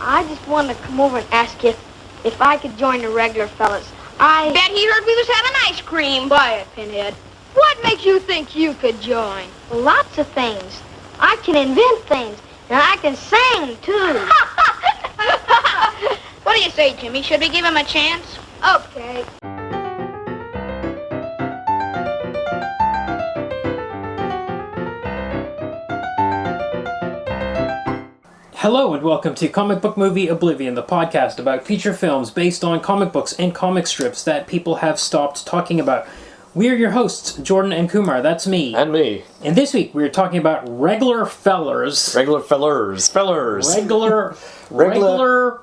I just wanted to come over and ask you if I could join the Reg'lar Fellers. I bet he heard we was having ice cream. Quiet, Pinhead. What makes you think you could join? Lots of things. I can invent things, and I can sing, too. What do you say, Jimmy? Should we give him a chance? Okay. Hello and welcome to Comic Book Movie Oblivion, the podcast about feature films based on comic books and comic strips that people have stopped talking about. We're your hosts, Jordan and Kumar, that's me. And me. And this week we're talking about Reg'lar Fellers. Reg'lar Fellers. Reg'lar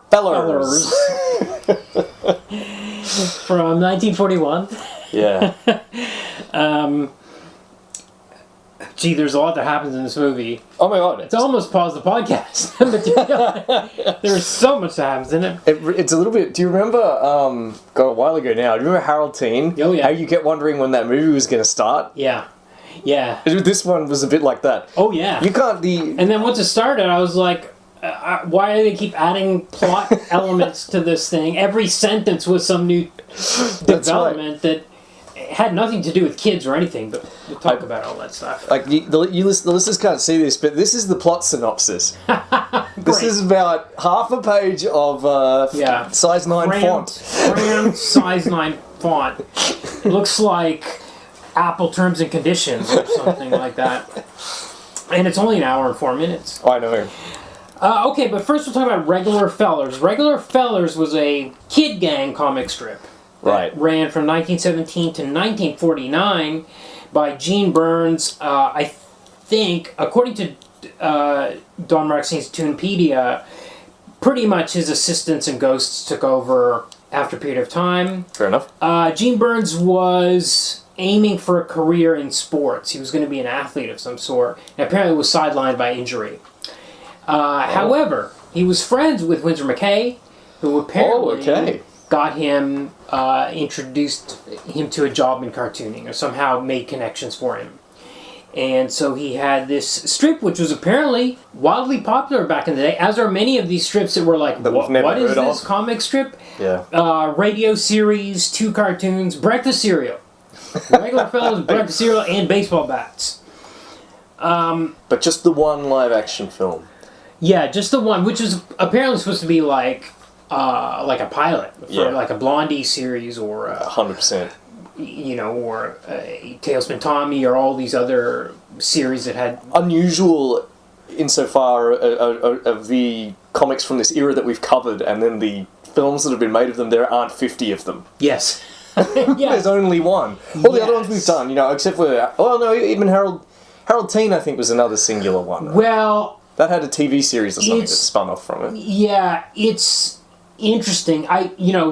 Fellers. From 1941. Yeah. Gee, there's a lot that happens in this movie. Oh my god. It's almost paused the podcast. There's so much that happens in it. It's a little bit... Do you remember, a while ago now, do you remember Harold Teen? Oh, yeah. How you kept wondering when that movie was going to start? Yeah. Yeah. This one was a bit like that. Oh, yeah. You can't... And then once it started, I was like, why do they keep adding plot elements to this thing? Every sentence was some new development that had nothing to do with kids or anything, but we'll talk about all that stuff. Like, the listeners can't see this, but this is the plot synopsis. This is about half a page of size 9 font. Cramped size 9 font. It looks like Apple Terms and Conditions or something like that. And it's only an hour and 4 minutes. Oh, I know. Okay, but first we'll talk about Reg'lar Fellers. Reg'lar Fellers was a kid gang comic strip. Right. Ran from 1917 to 1949 by Gene Byrnes. I think, according to Don Marxine's Toonpedia, pretty much his assistants and ghosts took over after a period of time. Fair enough. Gene Byrnes was aiming for a career in sports. He was going to be an athlete of some sort, and apparently was sidelined by injury. However, he was friends with Winsor McCay, who apparently got him, introduced him to a job in cartooning, or somehow made connections for him. And so he had this strip, which was apparently wildly popular back in the day, as are many of these strips that were like, what is this comic strip? Yeah. Radio series, 2 cartoons, breakfast cereal. Reg'lar Fellers, breakfast cereal, and baseball bats. But just the one live-action film. Yeah, just the one, which was apparently supposed to be like a pilot for like a Blondie series or 100%. You know, or Tailspin Tommy or all these other series that had unusual insofar of the comics from this era that we've covered, and then the films that have been made of them. There aren't 50 of them. Yes. There's only one. All the other ones we've done, except for even Harold Teen, I think, was another singular one. Right? Well, that had a TV series or something that spun off from it. Yeah, it's interesting.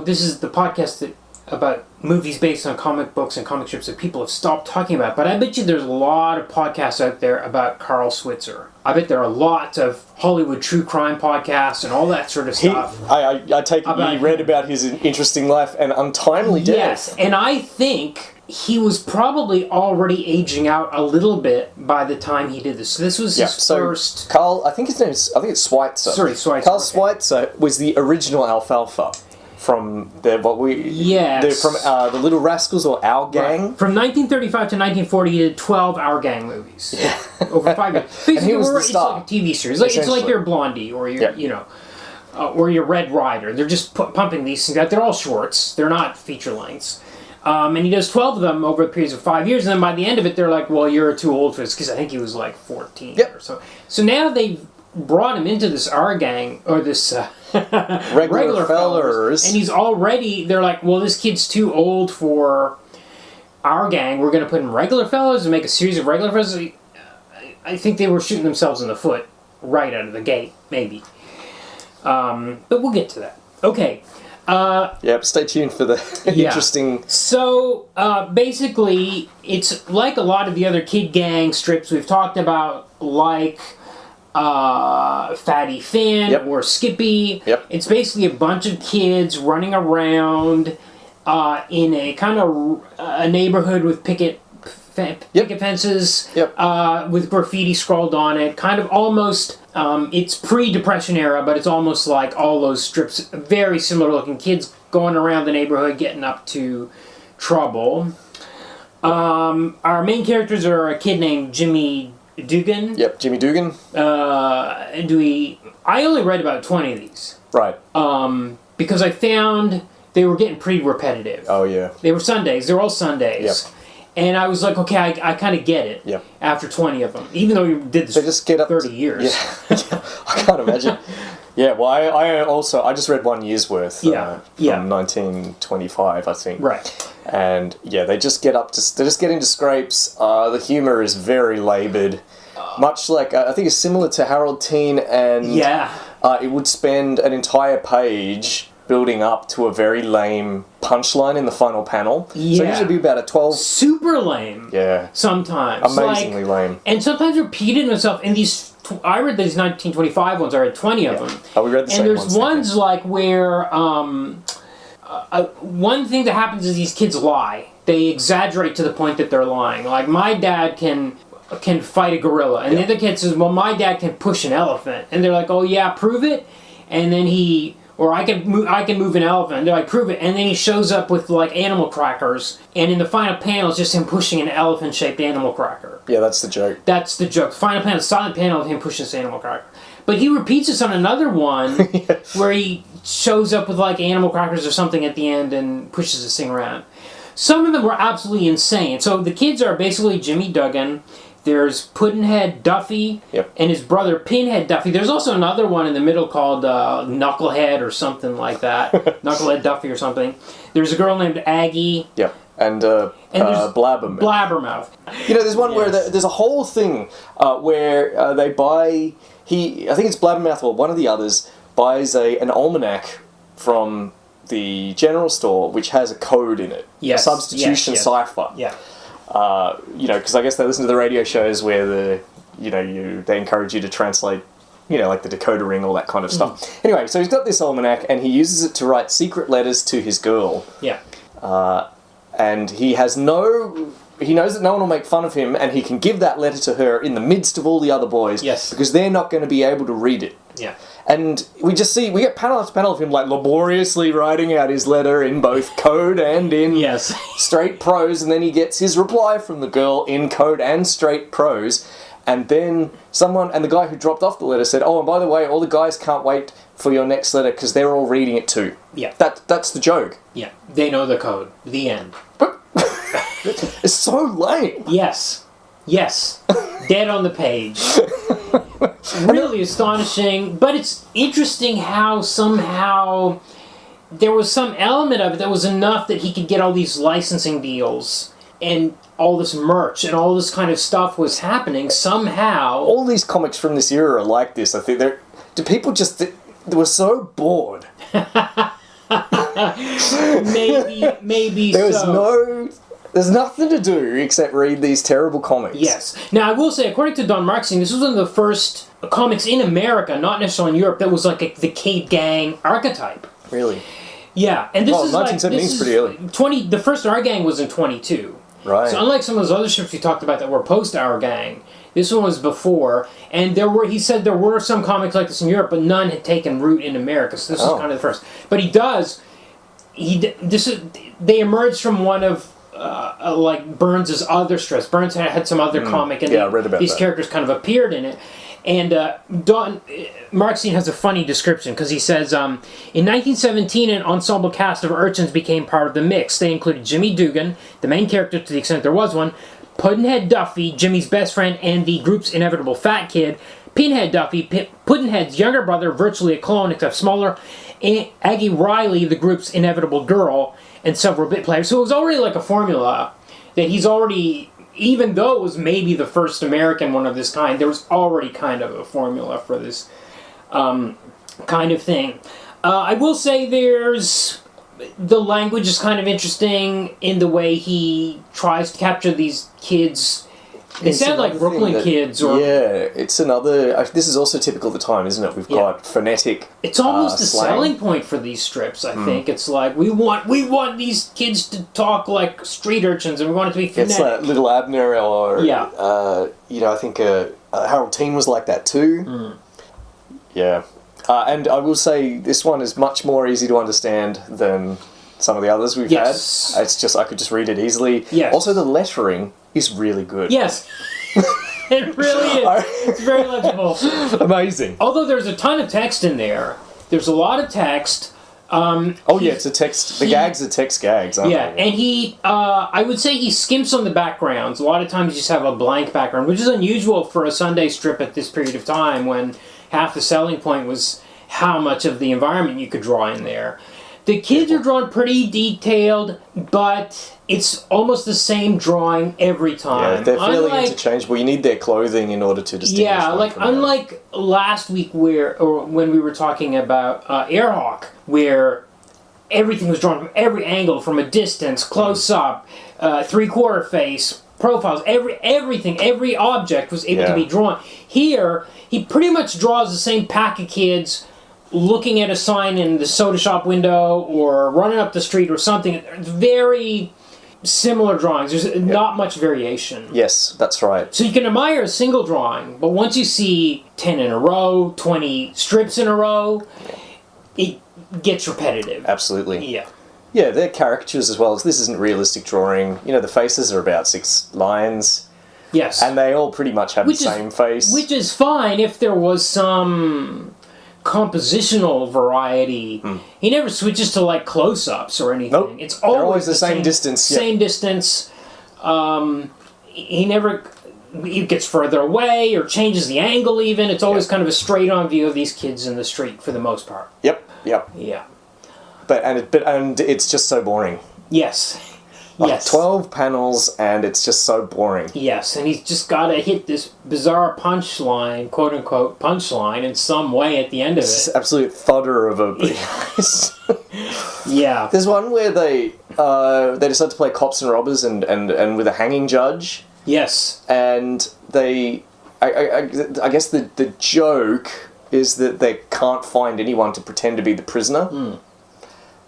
This is the podcast about movies based on comic books and comic strips that people have stopped talking about. But I bet you there's a lot of podcasts out there about Carl Switzer. I bet there are lots of Hollywood true crime podcasts and all that sort of stuff. I take it you read about his interesting life and untimely death. Yes, and I think he was probably already aging out a little bit by the time he did this. So this was his first... Carl, I think it's Switzer. Sorry, Switzer. Carl Switzer was the original Alfalfa from the Little Rascals or Our Gang. Right. From 1935 to 1940, he did 12 Our Gang movies. Yeah. Over 5 years. Basically, and he was the star. It's like a TV series. It's like your Blondie or your, or your Red Ryder. They're just pumping these things out. They're all shorts. They're not feature lengths. And he does 12 of them over a period of 5 years, and then by the end of it, they're like, well, you're too old for this, because I think he was like 14 or so. So now they've brought him into this R gang, or this Reg'lar Fellers, and he's already, they're like, well, this kid's too old for our gang, we're going to put him Reg'lar Fellers and make a series of Reg'lar Fellers. I think they were shooting themselves in the foot right out of the gate, maybe. But we'll get to that. Okay. Stay tuned for the interesting... So, basically, it's like a lot of the other kid gang strips we've talked about, like Fatty Finn or Skippy. Yep. It's basically a bunch of kids running around in a kind of a neighborhood with picket fences with graffiti scrawled on it, kind of almost It's pre-Depression era, but it's almost like all those strips, very similar looking kids going around the neighborhood getting up to trouble. Our main characters are a kid named Jimmy Dugan. Yep, Jimmy Dugan. I only read about 20 of these. Right. Because I found they were getting pretty repetitive. Oh, yeah. They were Sundays. They were all Sundays. Yep. And I was like, okay, I kind of get it. Yep. After 20 of them. Even though you did this they just get up 30 years. Yeah. I can't imagine. Yeah, well, I just read 1 year's worth. From 1925, I think. Right. And yeah, they just get into scrapes. The humor is very laboured. Much like, I think it's similar to Harold Teen, and it would spend an entire page building up to a very lame punchline in the final panel. Yeah. So it usually be about a 12... Super lame. Yeah. Sometimes. Amazingly lame. And sometimes repeated himself in these... I read these 1925 ones. I read 20 of them. Oh, we read the same ones. And there's ones like where... one thing that happens is these kids lie. They exaggerate to the point that they're lying. Like, my dad can fight a gorilla. And the other kid says, well, my dad can push an elephant. And they're like, oh, yeah, prove it. And then or I can move an elephant. And they're like, prove it. And then he shows up with, like, animal crackers. And in the final panel, it's just him pushing an elephant-shaped animal cracker. Yeah, that's the joke. That's the joke. The final panel, silent panel of him pushing this animal cracker. But he repeats this on another one where he shows up with, like, animal crackers or something at the end and pushes this thing around. Some of them were absolutely insane. So the kids are basically Jimmy Dugan. There's Puddinhead Duffy and his brother Pinhead Duffy. There's also another one in the middle called Knucklehead or something like that. Knucklehead Duffy or something. There's a girl named Aggie. Yep. And Blabbermouth. Blabbermouth. You know, there's one where there's a whole thing where they buy... I think it's Blabbermouth or one of the others buys an almanac from the general store which has a code in it. A substitution cipher. Yeah. Because I guess they listen to the radio shows where they encourage you to translate, like the decoder ring, all that kind of stuff. Anyway, so he's got this almanac and he uses it to write secret letters to his girl. Yeah. And he knows that no one will make fun of him, and he can give that letter to her in the midst of all the other boys. Yes. Because they're not going to be able to read it. Yeah. And we get panel after panel of him like laboriously writing out his letter in both code and in straight prose, and then he gets his reply from the girl in code and straight prose, and then the guy who dropped off the letter said, oh, and by the way, all the guys can't wait for your next letter because they're all reading it too. Yeah. That's the joke. Yeah. They know the code. The end. It's so lame. Yes. Dead on the page. Really astonishing, but it's interesting how somehow there was some element of it that was enough that he could get all these licensing deals and all this merch and all this kind of stuff was happening somehow. All these comics from this era are like this. I think people just they were so bored. Maybe There's nothing to do except read these terrible comics. Yes. Now, I will say, according to Don Markstein, this was one of the first comics in America, not necessarily in Europe, that was like the Cade Gang archetype. Really? Yeah. And this is 1917 is pretty early. The first Our Gang was in 22. Right. So unlike some of those other strips we talked about that were post-Our Gang, this one was before. And he said there were some comics like this in Europe, but none had taken root in America. So this is kind of the first. But they emerged from one of like Burns' other strips. Burns had some other comic, and I read about these that. characters kind of appeared in it. And Don Markstein has a funny description because he says, in 1917, an ensemble cast of urchins became part of the mix. They included Jimmy Dugan, the main character to the extent there was one, Puddinhead Duffy, Jimmy's best friend, and the group's inevitable fat kid, Pinhead Duffy, Puddinhead's younger brother, virtually a clone except smaller, and Aggie Riley, the group's inevitable girl, and several bit players. So it was already like a formula that he's already, even though it was maybe the first American one of this kind, there was already kind of a formula for this kind of thing. I will say the language is kind of interesting in the way he tries to capture these kids. They sound like Brooklyn kids, or it's another. This is also typical of the time, isn't it? We've got phonetic. It's almost a slang. selling point for these strips. I think it's like we want these kids to talk like street urchins, and we want it to be phonetic. It's like Little Abner, or I think Harold Teen was like that too. Yeah. And I will say this one is much more easy to understand than some of the others we've had. It's just, I could just read it easily. Yes. Also, the lettering is really good. Yes. It really is. It's very legible. Amazing. Although there's a ton of text in there. There's a lot of text. It's a text. The gags are text gags, aren't they? And he, I would say he skimps on the backgrounds. A lot of times you just have a blank background, which is unusual for a Sunday strip at this period of time when half the selling point was how much of the environment you could draw in there. The kids are drawn pretty detailed, but it's almost the same drawing every time. Yeah, they're fairly interchangeable. You need their clothing in order to distinguish them from unlike last week when we were talking about Airhawk, where everything was drawn from every angle, from a distance, close up, three-quarter face, profiles, every object was able to be drawn. Here, he pretty much draws the same pack of kids looking at a sign in the soda shop window or running up the street or something. Very similar drawings. There's not much variation. Yes, that's right. So you can admire a single drawing, but once you see 10 in a row, 20 strips in a row, it gets repetitive. Absolutely. Yeah. Yeah, they're caricatures as well. This isn't realistic drawing. You know, the faces are about 6 lines. Yes. And they all pretty much have the same face. Which is fine if there was some compositional variety. He never switches to like close-ups or anything. Nope. It's always the same distance. Same distance. He gets further away or changes the angle even. It's always kind of a straight-on view of these kids in the street for the most part. Yep. Yeah. But it's just so boring. Yes. Like 12 panels, and it's just so boring. Yes, and he's just got to hit this bizarre punchline, quote-unquote punchline, in some way at the end of it. It's absolute thudder of a... Yeah. There's one where they decide to play cops and robbers and with a hanging judge. Yes. And I guess the joke is that they can't find anyone to pretend to be the prisoner.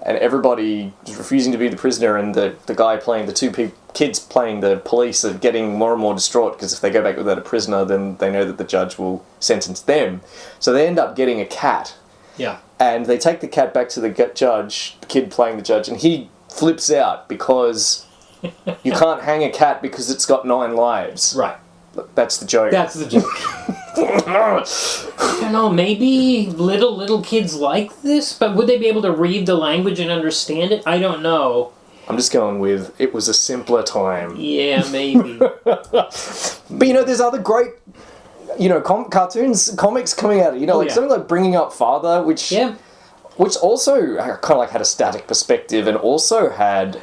And everybody is refusing to be the prisoner, and the guy playing the two kids playing the police are getting more and more distraught because if they go back without a prisoner, then they know that the judge will sentence them. So they end up getting a cat. Yeah. And they take the cat back to the judge, the kid playing the judge, and he flips out because you can't hang a cat because it's got 9 lives. Right. That's the joke. That's the joke. I don't know, maybe little kids like this, but would they be able to read the language and understand it? I don't know. I'm just going with, it was a simpler time. Yeah, maybe. But, there's other great, comics coming out. Something like Bringing Up Father, which also kind of like had a static perspective and also had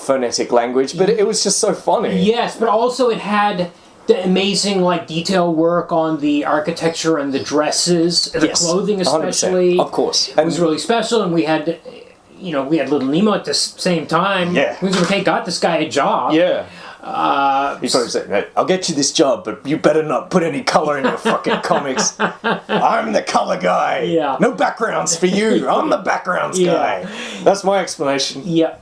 phonetic language, but it was just so funny. Yes, but also it had the amazing detail work on the architecture and the dresses, the clothing especially. 100%, of course. It was really special, and we had Little Nemo at the same time. Yeah. We got this guy a job. Yeah. He probably said, I'll get you this job, but you better not put any colour in your fucking comics. I'm the colour guy. Yeah. No backgrounds for you. I'm the backgrounds guy. That's my explanation. Yeah.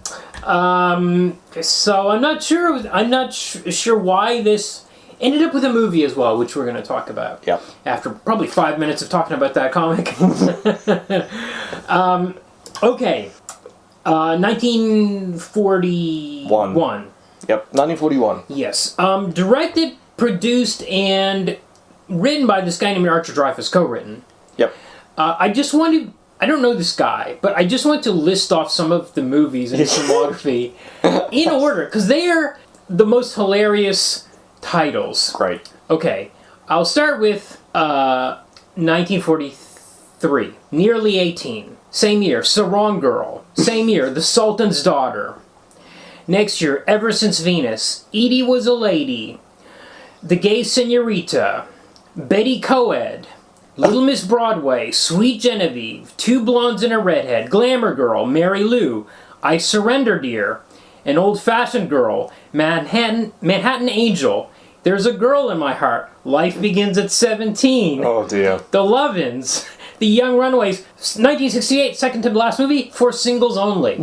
So I'm not sure why this ended up with a movie as well, which we're going to talk about. Yep. After probably 5 minutes of talking about that comic. Okay. 1941. Yep, 1941. Yes. Directed, produced, and written by this guy named Arthur Dreifuss, co-written. Yep. I don't know this guy, but I just want to list off some of the movies in his filmography in order, because they are the most hilarious titles. Great. Okay. I'll start with 1943. Nearly 18. Same year, Sarong Girl. Same year, The Sultan's Daughter. Next year, Ever Since Venus. Edie Was a Lady. The Gay Senorita. Betty Coed. Little Miss Broadway. Sweet Genevieve. Two Blondes and a Redhead. Glamour Girl. Mary Lou. I Surrender Dear. An Old-Fashioned Girl. Manhattan Angel. There's a Girl in My Heart. Life Begins at 17. Oh dear. The Love-Ins. The Young Runaways. 1968, second to the last movie, for singles only.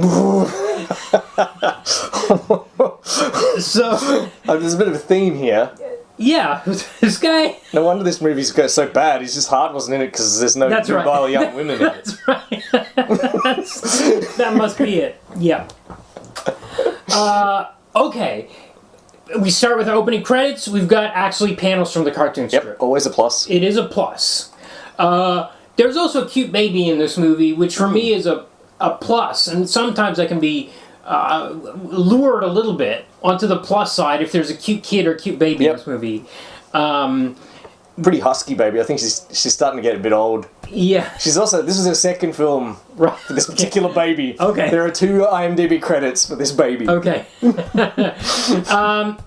So, there's a bit of a theme here. Yeah, this guy... No wonder this movie's so bad. His heart wasn't in it because there's no virile young women in it. That's right. That must be it. Yeah. Okay. We start with opening credits. We've got actually panels from the cartoon strip. Yep, always a plus. It is a plus. There's also a cute baby in this movie, which for me is a plus. And sometimes I can be lured a little bit onto the plus side if there's a cute kid or cute baby in this movie. Pretty husky baby. I think she's starting to get a bit old. Yeah. She's also, this is her second film for this particular baby. Okay. There are 2 IMDb credits for this baby. Okay.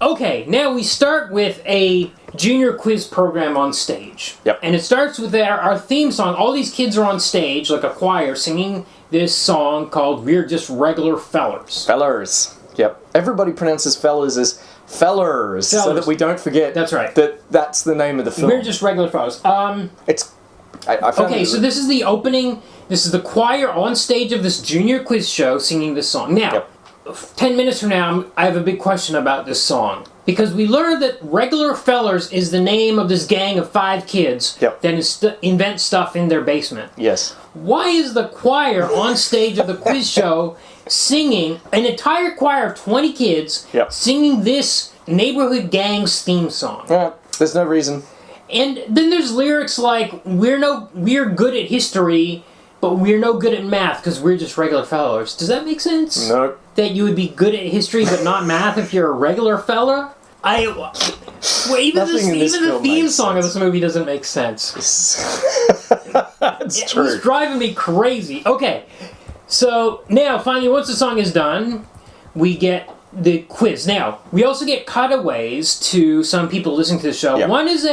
Okay, now we start with a junior quiz program on stage. Yep. And it starts with our theme song. All these kids are on stage, like a choir, singing this song called We're Just Reg'lar Fellers. Fellers. Yep. Everybody pronounces Fellers as Fellers, so that we don't forget. That's right. That's the name of the film. We're Just Reg'lar Fellers. I found okay, so this is the opening. This is the choir on stage of this junior quiz show singing this song. Now, 10 minutes from now, I have a big question about this song. Because we learned that Reg'lar Fellers is the name of this gang of 5 kids that invent stuff in their basement. Yes. Why is the choir on stage of the quiz show singing, an entire choir of 20 kids, singing this neighborhood gang's theme song? There's no reason. And then there's lyrics like, we're good at history, but we're no good at math because we're just regular fellers. Does that make sense? Nope. That you would be good at history but not math if you're a regular fella? Even the theme song of this movie doesn't make sense. It's true. It's driving me crazy. Okay, so now finally, once the song is done, we get the quiz. Now, we also get cutaways to some people listening to the show. Yep. One is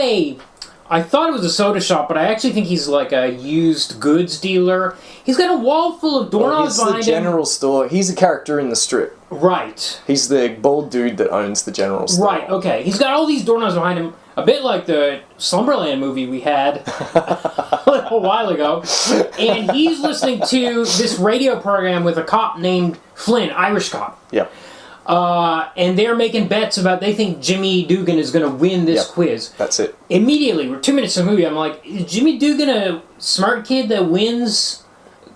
I thought it was a soda shop, but I actually think he's like a used goods dealer. He's got a wall full of doorknobs behind him. He's the general store. He's a character in the strip. Right. He's the bald dude that owns the general store. Right, okay. He's got all these doorknobs behind him, a bit like the Slumberland movie we had a little while ago. And he's listening to this radio program with a cop named Flynn, Irish cop. Yep. And they're making bets about, they think Jimmy Dugan is going to win this quiz. That's it. Immediately, we're 2 minutes in the movie, I'm like, is Jimmy Dugan a smart kid that wins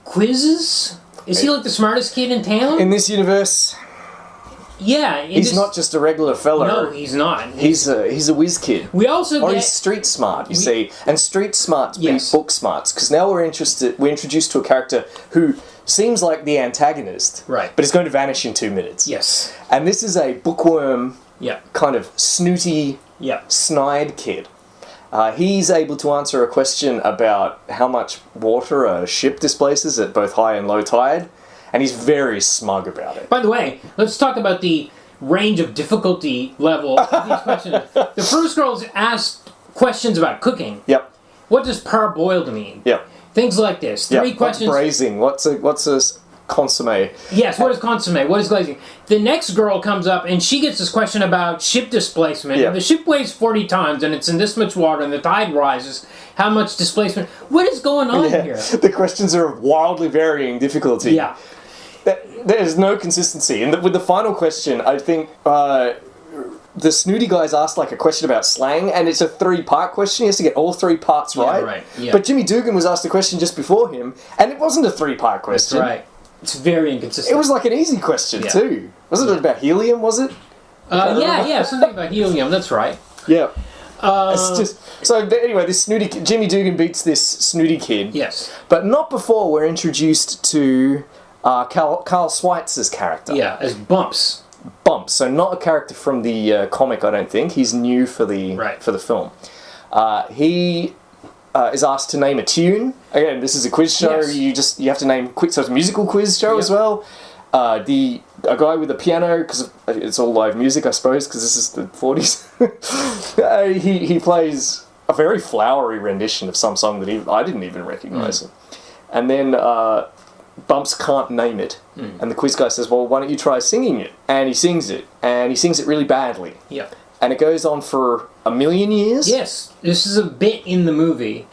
quizzes? Is he like the smartest kid in town? In this universe, yeah. He's not just a regular fella. No, he's not. He's a whiz kid. We also Or he's street smart, you see. And street smarts beat book smarts. Because now we're introduced to a character who seems like the antagonist. Right. But is going to vanish in 2 minutes. Yes. And this is a bookworm, kind of snooty, snide kid. He's able to answer a question about how much water a ship displaces at both high and low tide. And he's very smug about it. By the way, let's talk about the range of difficulty level of these questions. The first girl is asked questions about cooking. Yep. What does parboiled mean? Yep. Things like this. 3 questions. What's braising? What's a consomme? Yes, what is consomme? What is glazing? The next girl comes up and she gets this question about ship displacement. Yeah. The ship weighs 40 tons and it's in this much water and the tide rises. How much displacement? What is going on here? The questions are of wildly varying difficulty. Yeah. There's no consistency. And with the final question, I think the snooty guy's asked like a question about slang, and it's a 3-part question. He has to get all 3 parts right. Right. Yeah. But Jimmy Dugan was asked a question just before him, and it wasn't a 3-part question. That's right. It's very inconsistent. It was like an easy question too. Wasn't it about helium? Was it? Something about helium. That's right. Yeah. It's just so. Anyway, this snooty Jimmy Dugan beats this snooty kid. Yes. But not before we're introduced to Carl Schweitzer's character. Yeah, as Bumps. Bumps. So not a character from the comic, I don't think. He's new for the film. He is asked to name a tune. Again, this is a quiz show. Yes. You have to name so it's a musical quiz show as well. A guy with a piano, because it's all live music, I suppose, because this is the 40s. he plays a very flowery rendition of some song that I didn't even recognise. And then Bumps can't name it. And the quiz guy says, well, why don't you try singing it? And he sings it. And he sings it really badly. Yeah. And it goes on for 1,000,000 years? Yes. This is a bit in the movie.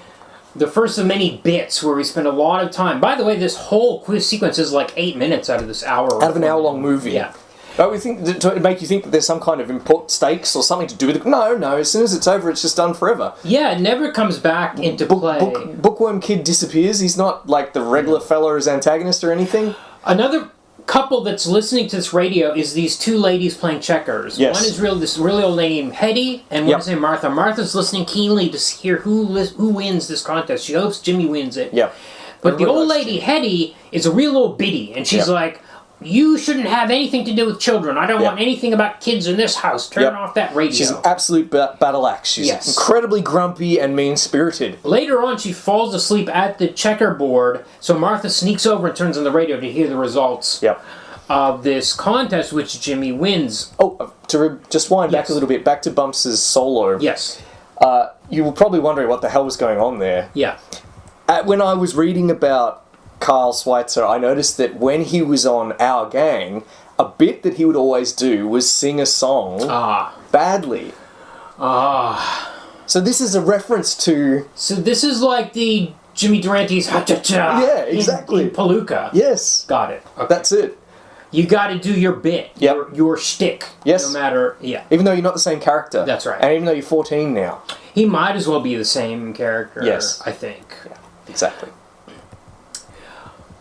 The first of many bits where we spend a lot of time. By the way, this whole quiz sequence is like 8 minutes out of this hour. Out of an hour-long movie. Yeah. Don't we think to make you think that there's some kind of important stakes or something to do with it? No. As soon as it's over, it's just done forever. Yeah, it never comes back into play. Bookworm Kid disappears. He's not like the Reg'lar Fellers antagonist or anything. Another couple that's listening to this radio is these two ladies playing checkers. Yes. One is this really old lady named Hetty, and one is named Martha. Martha's listening keenly to hear who wins this contest. She hopes Jimmy wins it. Yep. But the old lady, Hetty, is a real old biddy, and she's like, you shouldn't have anything to do with children. I don't want anything about kids in this house. Turn off that radio. She's an absolute battle axe. She's incredibly grumpy and mean-spirited. Later on, she falls asleep at the checkerboard, so Martha sneaks over and turns on the radio to hear the results of this contest, which Jimmy wins. Oh, to just wind back a little bit, back to Bumps' solo. Yes. You were probably wondering what the hell was going on there. Yeah. When I was reading about Carl Switzer, I noticed that when he was on Our Gang, a bit that he would always do was sing a song badly. So this is a reference to... So this is like the Jimmy Durante's Ha-cha-cha. Yeah, exactly. In Palooka. Yes. Got it. Okay. That's it. You got to do your bit. Yep. Your shtick. Yes. No matter... Yeah. Even though you're not the same character. That's right. And even though you're 14 now. He might as well be the same character. Yes. I think. Yeah, exactly.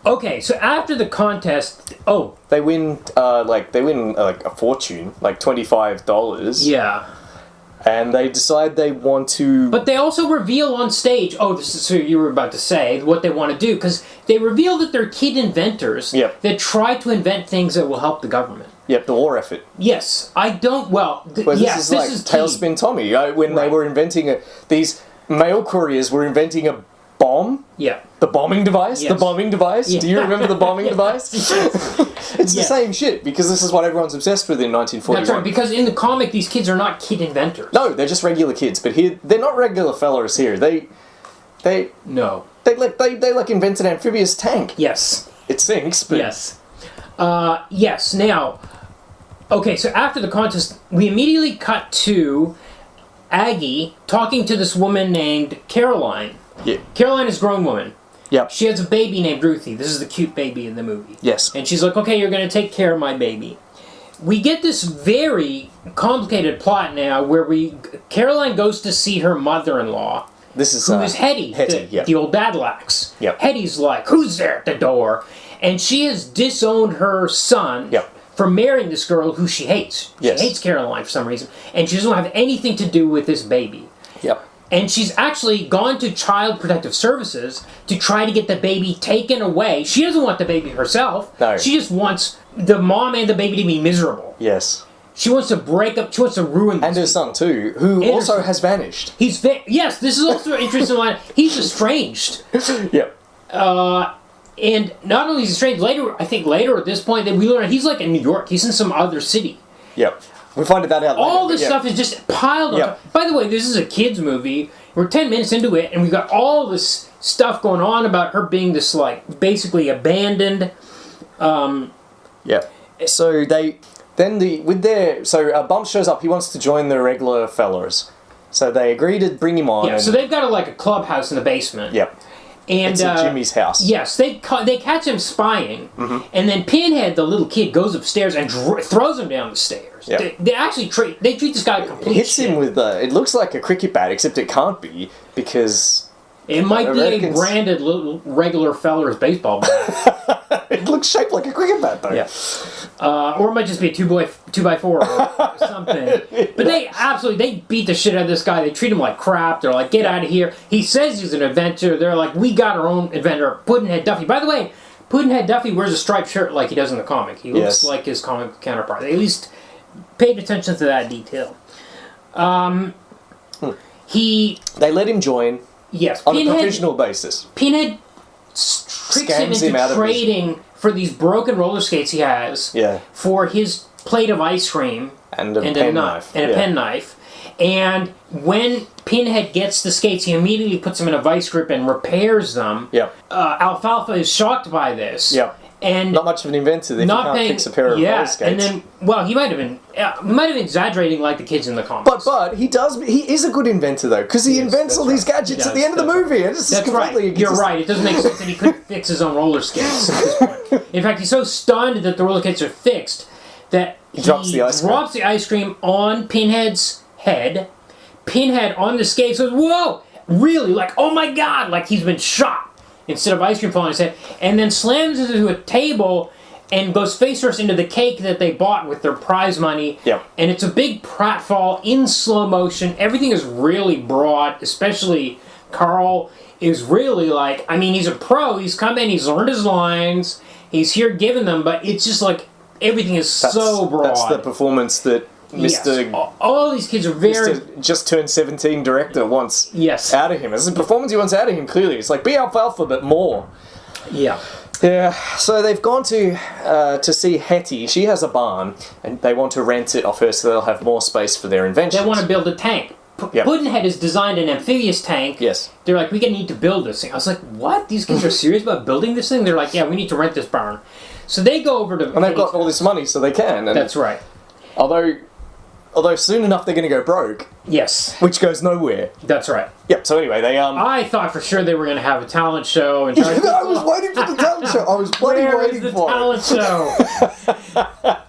Okay, so after the contest, they win a fortune, like $25. Yeah. And they decide they want to... But they also reveal on stage, this is so you were about to say, what they want to do, because they reveal that they're kid inventors that try to invent things that will help the government. Yep, the war effort. Yes, I don't, this is like Tailspin Tommy, when they were inventing these mail couriers were inventing a bomb. Yeah. The bombing device? Yes. The bombing device? Yeah. Do you remember the bombing device? Yes. It's the same shit, because this is what everyone's obsessed with in 1941. That's right, because in the comic, these kids are not kid inventors. No, they're just regular kids, but here, they're not regular fellers here. They invent an amphibious tank. Yes. It sinks, but... Yes. Yes, now... Okay, so after the contest, we immediately cut to Aggie talking to this woman named Caroline. Yeah. Caroline is a grown woman. Yep. She has a baby named Ruthie. This is the cute baby in the movie. Yes. And she's like, okay, you're going to take care of my baby. We get this very complicated plot now where Caroline goes to see her mother-in-law. This is... Who is Hetty, the old battle axe. Yep. Hetty's like, who's there at the door? And she has disowned her son for marrying this girl who she hates. She hates Caroline for some reason. And she doesn't have anything to do with this baby. Yep. And she's actually gone to Child Protective Services to try to get the baby taken away. She doesn't want the baby herself. No. She just wants the mom and the baby to be miserable. Yes. She wants to break up, she wants to ruin this. And her son too, who also has vanished. Yes, this is also an interesting line. He's estranged. Yep. And not only is he estranged, later at this point, that we learn he's like in New York. He's in some other city. Yep. We find that out later. All this stuff is just piled on. By the way, this is a kid's movie. We're 10 minutes into it, and we've got all this stuff going on about her being this, like, basically abandoned. So Bump shows up. He wants to join the Reg'lar Fellers. So they agree to bring him on. Yeah, so they've got a clubhouse in the basement. Yep. And, it's at Jimmy's house. Yes, they catch him spying, and then Pinhead, the little kid, goes upstairs and throws him down the stairs. Yep. They actually treat this guy completely. Hits him with it looks like a cricket bat, except it can't be because it might be a branded little Reg'lar Fellers baseball bat. It looks shaped like a cricket bat, though. Yeah. Or it might just be a 2x4 or something. But they beat the shit out of this guy. They treat him like crap. They're like, get out of here. He says he's an inventor. They're like, we got our own inventor, Puddinhead Duffy. By the way, Puddinhead Duffy wears a striped shirt like he does in the comic. He looks like his comic counterpart. They at least paid attention to that detail. They let him join. Yes. On a provisional basis. Pinhead tricks him into trading for these broken roller skates he has for his plate of ice cream and a penknife. And when Pinhead gets the skates, he immediately puts them in a vice grip and repairs them. Alfalfa is shocked by this. And not much of an inventor if you can't fix a pair of roller skates. And then, he might have been exaggerating like the kids in the comics. But he is a good inventor though, because he invents all these gadgets at the end of the movie. That's right. You're right. It doesn't make sense that he couldn't fix his own roller skates at this point. In fact, he's so stunned that the roller skates are fixed that he drops the ice cream on Pinhead's head. Pinhead on the skates goes, whoa! Really? Like, oh my god! Like he's been shot instead of ice cream falling on his head. And then slams into a table and goes face first into the cake that they bought with their prize money. Yep. And it's a big pratfall in slow motion. Everything is really broad, especially Carl is really like, I mean, he's a pro. He's come in, he's learned his lines, he's here giving them, but it's just like, everything is so broad. That's the performance that Mr. Yes. All these kids are very... Mr. just turned 17 director wants out of him. It's the performance he wants out of him, clearly. It's like, be Alfalfa, but more. Yeah. Yeah, so they've gone to see Hetty. She has a barn, and they want to rent it off her so they'll have more space for their inventions. They want to build a tank. Puddinhead has designed an amphibious tank. Yes. They're like, we need to build this thing. I was like, what? These kids are serious about building this thing? They're like, yeah, we need to rent this barn. So they go over to... And they've got all this money, so they can. And that's right. Although soon enough they're going to go broke. Yes. Which goes nowhere. That's right. Yep, so anyway, they... I thought for sure they were going to have a talent show. And I was waiting for the talent show. I was bloody waiting for talent show?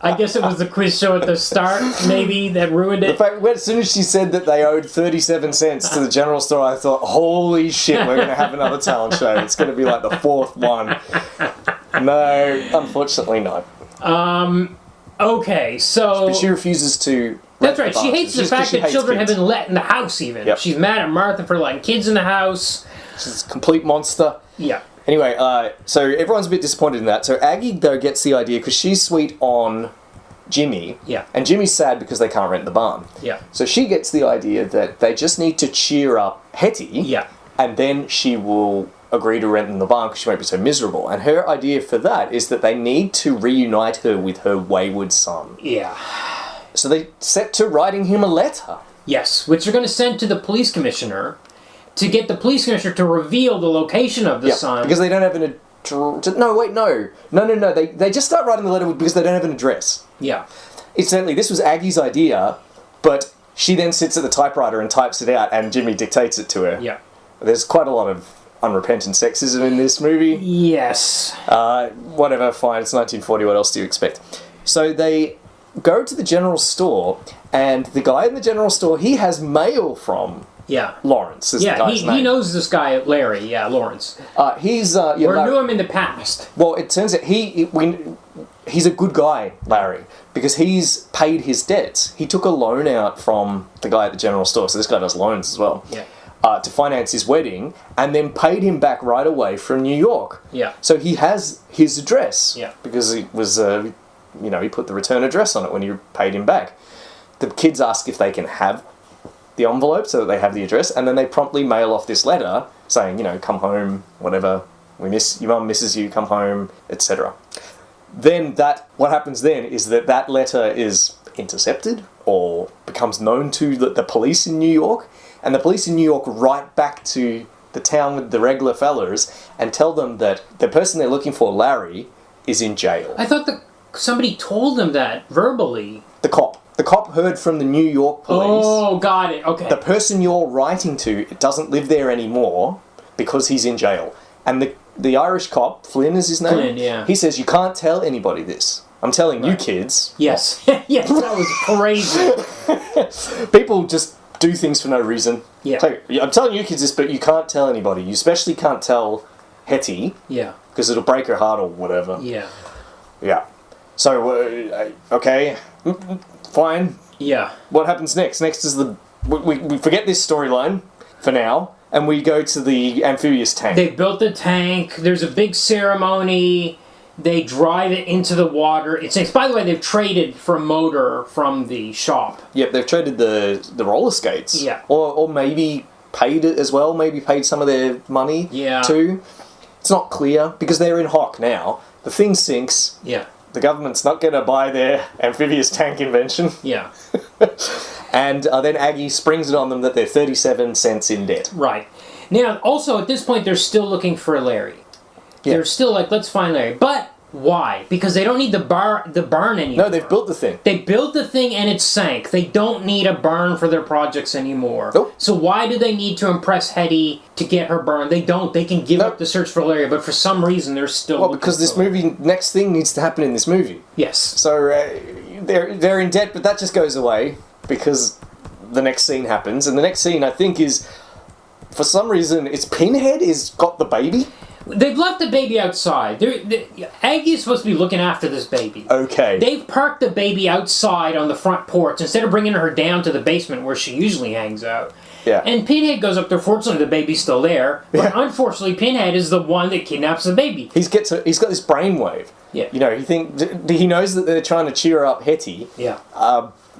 I guess it was the quiz show at the start, maybe, that ruined it. The fact, as soon as she said that they owed 37 cents to the general store, I thought, holy shit, we're going to have another talent show. It's going to be like the fourth one. No, unfortunately not. Okay, so... But she refuses to... That's right, she hates the fact that children have been let in the house, even. Yep. She's mad at Martha for letting kids in the house. She's a complete monster. Yeah. Anyway, so everyone's a bit disappointed in that. So Aggie, though, gets the idea, because she's sweet on Jimmy. Yeah. And Jimmy's sad because they can't rent the barn. Yeah. So she gets the idea that they just need to cheer up Hetty. Yeah. And then she will agree to rent them the barn because she won't be so miserable. And her idea for that is that they need to reunite her with her wayward son. Yeah. So they set to writing him a letter. Yes, which they're going to send to the police commissioner to get the police commissioner to reveal the location of the son. Because they don't have an address. No, wait, no. No. They just start writing the letter because they don't have an address. Yeah. Incidentally, this was Aggie's idea, but she then sits at the typewriter and types it out, and Jimmy dictates it to her. Yeah. There's quite a lot of unrepentant sexism in this movie. Yes. Whatever, fine, it's 1940, what else do you expect? So they go to the general store, and the guy in the general store, he has mail from Lawrence. Is the guy's name. He knows this guy, Larry. Yeah, Lawrence. He's or knew him in the past. Well, it turns out he's a good guy, Larry, because he's paid his debts. He took a loan out from the guy at the general store, so this guy does loans as well. Yeah. To finance his wedding, and then paid him back right away from New York. Yeah. So he has his address. Yeah. Because he was, he put the return address on it when he paid him back. The kids ask if they can have the envelope so that they have the address, and then they promptly mail off this letter saying, come home, whatever, your mum misses you, come home, etc. Then what happens then is that letter is intercepted or becomes known to the police in New York, and the police in New York write back to the town with the Reg'lar Fellers and tell them that the person they're looking for, Larry, is in jail. I thought somebody told them that verbally. The cop heard from the New York police. Oh, got it. Okay. The person you're writing to doesn't live there anymore because he's in jail. And the Irish cop, Flynn is his name? Flynn, yeah. He says, you can't tell anybody this. I'm telling you kids. Yes. Yes, that was crazy. People just do things for no reason. Yeah. So, I'm telling you kids this, but you can't tell anybody. You especially can't tell Hetty. Yeah. Because it'll break her heart or whatever. Yeah. Yeah. So, okay. Fine. Yeah. What happens next? Next is we forget this storyline for now, and we go to the amphibious tank. They built the tank. There's a big ceremony. They drive it into the water. By the way, they've traded for a motor from the shop. Yep, they've traded the roller skates. Yeah. Or maybe paid it as well. Maybe paid some of their money too. It's not clear because they're in hock now. The thing sinks. Yeah. The government's not going to buy their amphibious tank invention. Yeah. And then Aggie springs it on them that they're 37 cents in debt. Right. Now, also, at this point, they're still looking for Larry. Yeah. They're still like, let's find Larry. But why? Because they don't need the barn anymore. No, they've built the thing. They built the thing and it sank. They don't need a barn for their projects anymore. Nope. So why do they need to impress Hetty to get her barn? They don't. They can give up the search for Larry, but for some reason they're still Well, because this movie, next thing needs to happen in this movie. Yes. So they're in debt, but that just goes away because the next scene happens, and the next scene I think is, for some reason, it's Pinhead is got the baby. They've left the baby outside. Aggie is supposed to be looking after this baby. Okay. They've parked the baby outside on the front porch instead of bringing her down to the basement where she usually hangs out. Yeah. And Pinhead goes up there. Fortunately, the baby's still there. But unfortunately, Pinhead is the one that kidnaps the baby. He's got this brainwave. Yeah. You know, he knows that they're trying to cheer up Hetty. Yeah.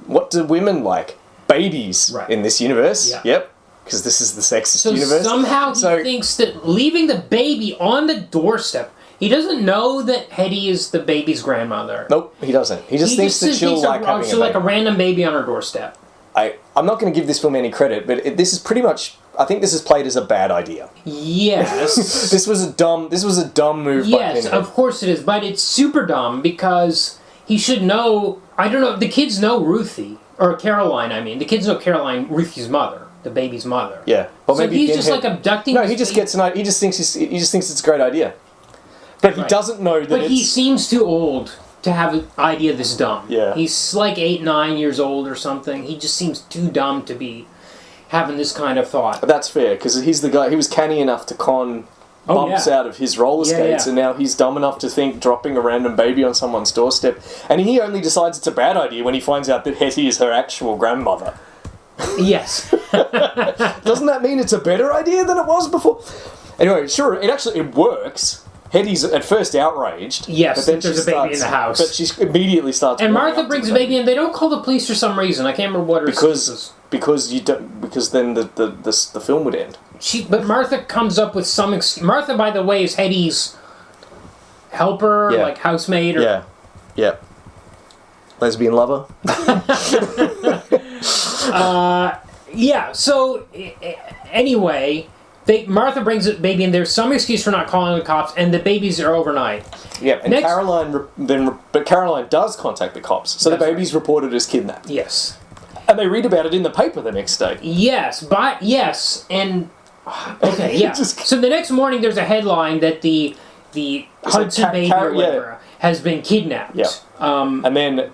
What do women like? Babies in this universe. Yeah. Yep. Because this is the sexist universe. Somehow he thinks that leaving the baby on the doorstep, he doesn't know that Hetty is the baby's grandmother. Nope, he doesn't. He just thinks that she'll like having a baby. She'll like a random baby on her doorstep. I'm not going to give this film any credit, but this is pretty much. I think this is played as a bad idea. Yes. This was a dumb move. Yes, of course it is, but it's super dumb because he should know. I don't know. The kids know Ruthie or Caroline. I mean, the kids know Caroline, Ruthie's mother. The baby's mother. Yeah, well, so maybe he's just like abducting. No, he just gets an idea. He just thinks it's a great idea, but he doesn't know that. But he seems too old to have an idea this dumb. Yeah, he's like 8, 9 years old or something. He just seems too dumb to be having this kind of thought. But that's fair because he's the guy. He was canny enough to con bumps out of his roller skates, and now he's dumb enough to think dropping a random baby on someone's doorstep. And he only decides it's a bad idea when he finds out that Hetty is her actual grandmother. Yes. Doesn't that mean it's a better idea than it was before? Anyway, sure, it works. Hetty's at first outraged. Yes, but then there's a baby in the house. But she immediately starts. And Martha brings the baby in. They don't call the police for some reason. I can't remember what her excuse is. Because then the film would end. But Martha comes up with some Martha, by the way, is Hetty's helper, like housemaid. Or... Yeah. Lesbian lover. So anyway, Martha brings the baby in. There's some excuse for not calling the cops, and the babies are overnight. Yeah, and Caroline does contact the cops, so the baby's reported as kidnapped. Yes, and they read about it in the paper the next day. So the next morning, there's a headline that the Hudson baby or whatever has been kidnapped. Yeah, and then.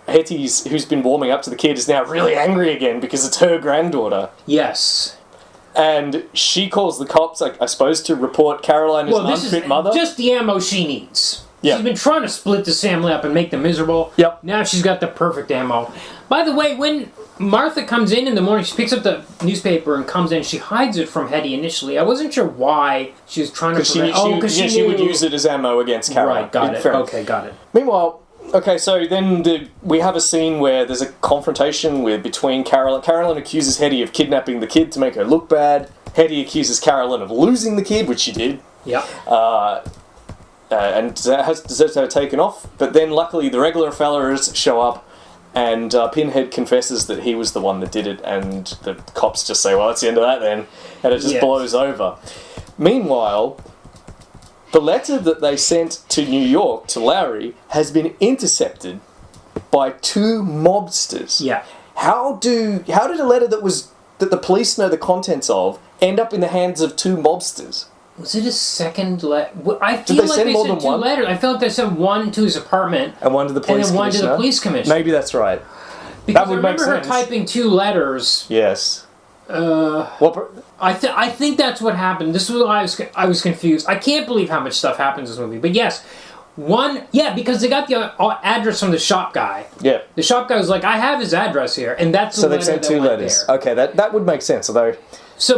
Hetty, who's been warming up to the kid, is now really angry again because it's her granddaughter. Yes. And she calls the cops, I suppose, to report Caroline as an unfit mother. Just the ammo she needs. Yeah. She's been trying to split this family up and make them miserable. Yep. Now she's got the perfect ammo. By the way, when Martha comes in the morning, she picks up the newspaper and comes in. She hides it from Hetty initially. I wasn't sure why she was trying to prevent... Because she would use it as ammo against Caroline. Right, got it. Okay, got it. Meanwhile... Okay, so then we have a scene where there's a confrontation between Caroline. Caroline accuses Hetty of kidnapping the kid to make her look bad. Hetty accuses Caroline of losing the kid, which she did. Yeah. And deserves to have taken off. But then, luckily, the Reg'lar Fellers show up, and Pinhead confesses that he was the one that did it, and the cops just say, well, that's the end of that then. And it just blows over. Meanwhile... The letter that they sent to New York to Larry has been intercepted by 2 mobsters. Yeah. How did a letter that the police know the contents of end up in the hands of 2 mobsters? Was it a second letter? I feel like they sent 2 letters. I felt like they sent one to his apartment and one to the police and then one to the police commissioner. Maybe that's right. Because I remember her typing 2 letters. Yes. I think that's what happened. This was why I was confused. I can't believe how much stuff happens in this movie. But yes, because they got the address from the shop guy. Yeah. The shop guy was like, I have his address here, and that's the letter they've sent 2 letters. There. Okay, that would make sense. Although.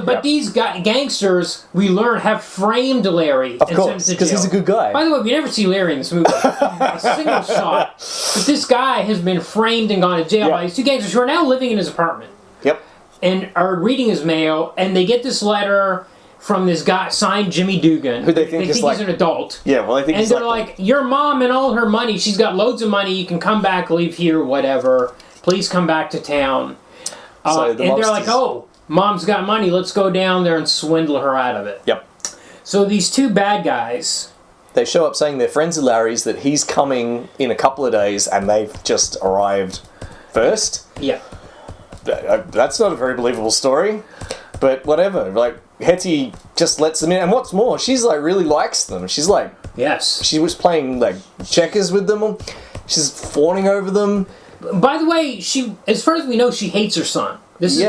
But these gangsters, we learn, have framed Larry. Of course, because he's a good guy. By the way, we never see Larry in this movie. A single shot. But this guy has been framed and gone to jail by these 2 gangsters who are now living in his apartment. Yep. And are reading his mail, and they get this letter from this guy signed Jimmy Dugan. Who they think he's an adult. Yeah, well, I think and they're like, your mom and all her money, she's got loads of money, you can come back, leave here, whatever. Please come back to town. And they're like, oh, mom's got money, let's go down there and swindle her out of it. Yep. So these 2 bad guys... They show up saying they're friends of Larry's, that he's coming in a couple of days, and they've just arrived first. Yeah. That's not a very believable story, but whatever. Like, Hetty just lets them in, and what's more, she's like really likes them. She's like, yes, she was playing like checkers with them, She's fawning over them. By the way, as far as we know, she hates her son. This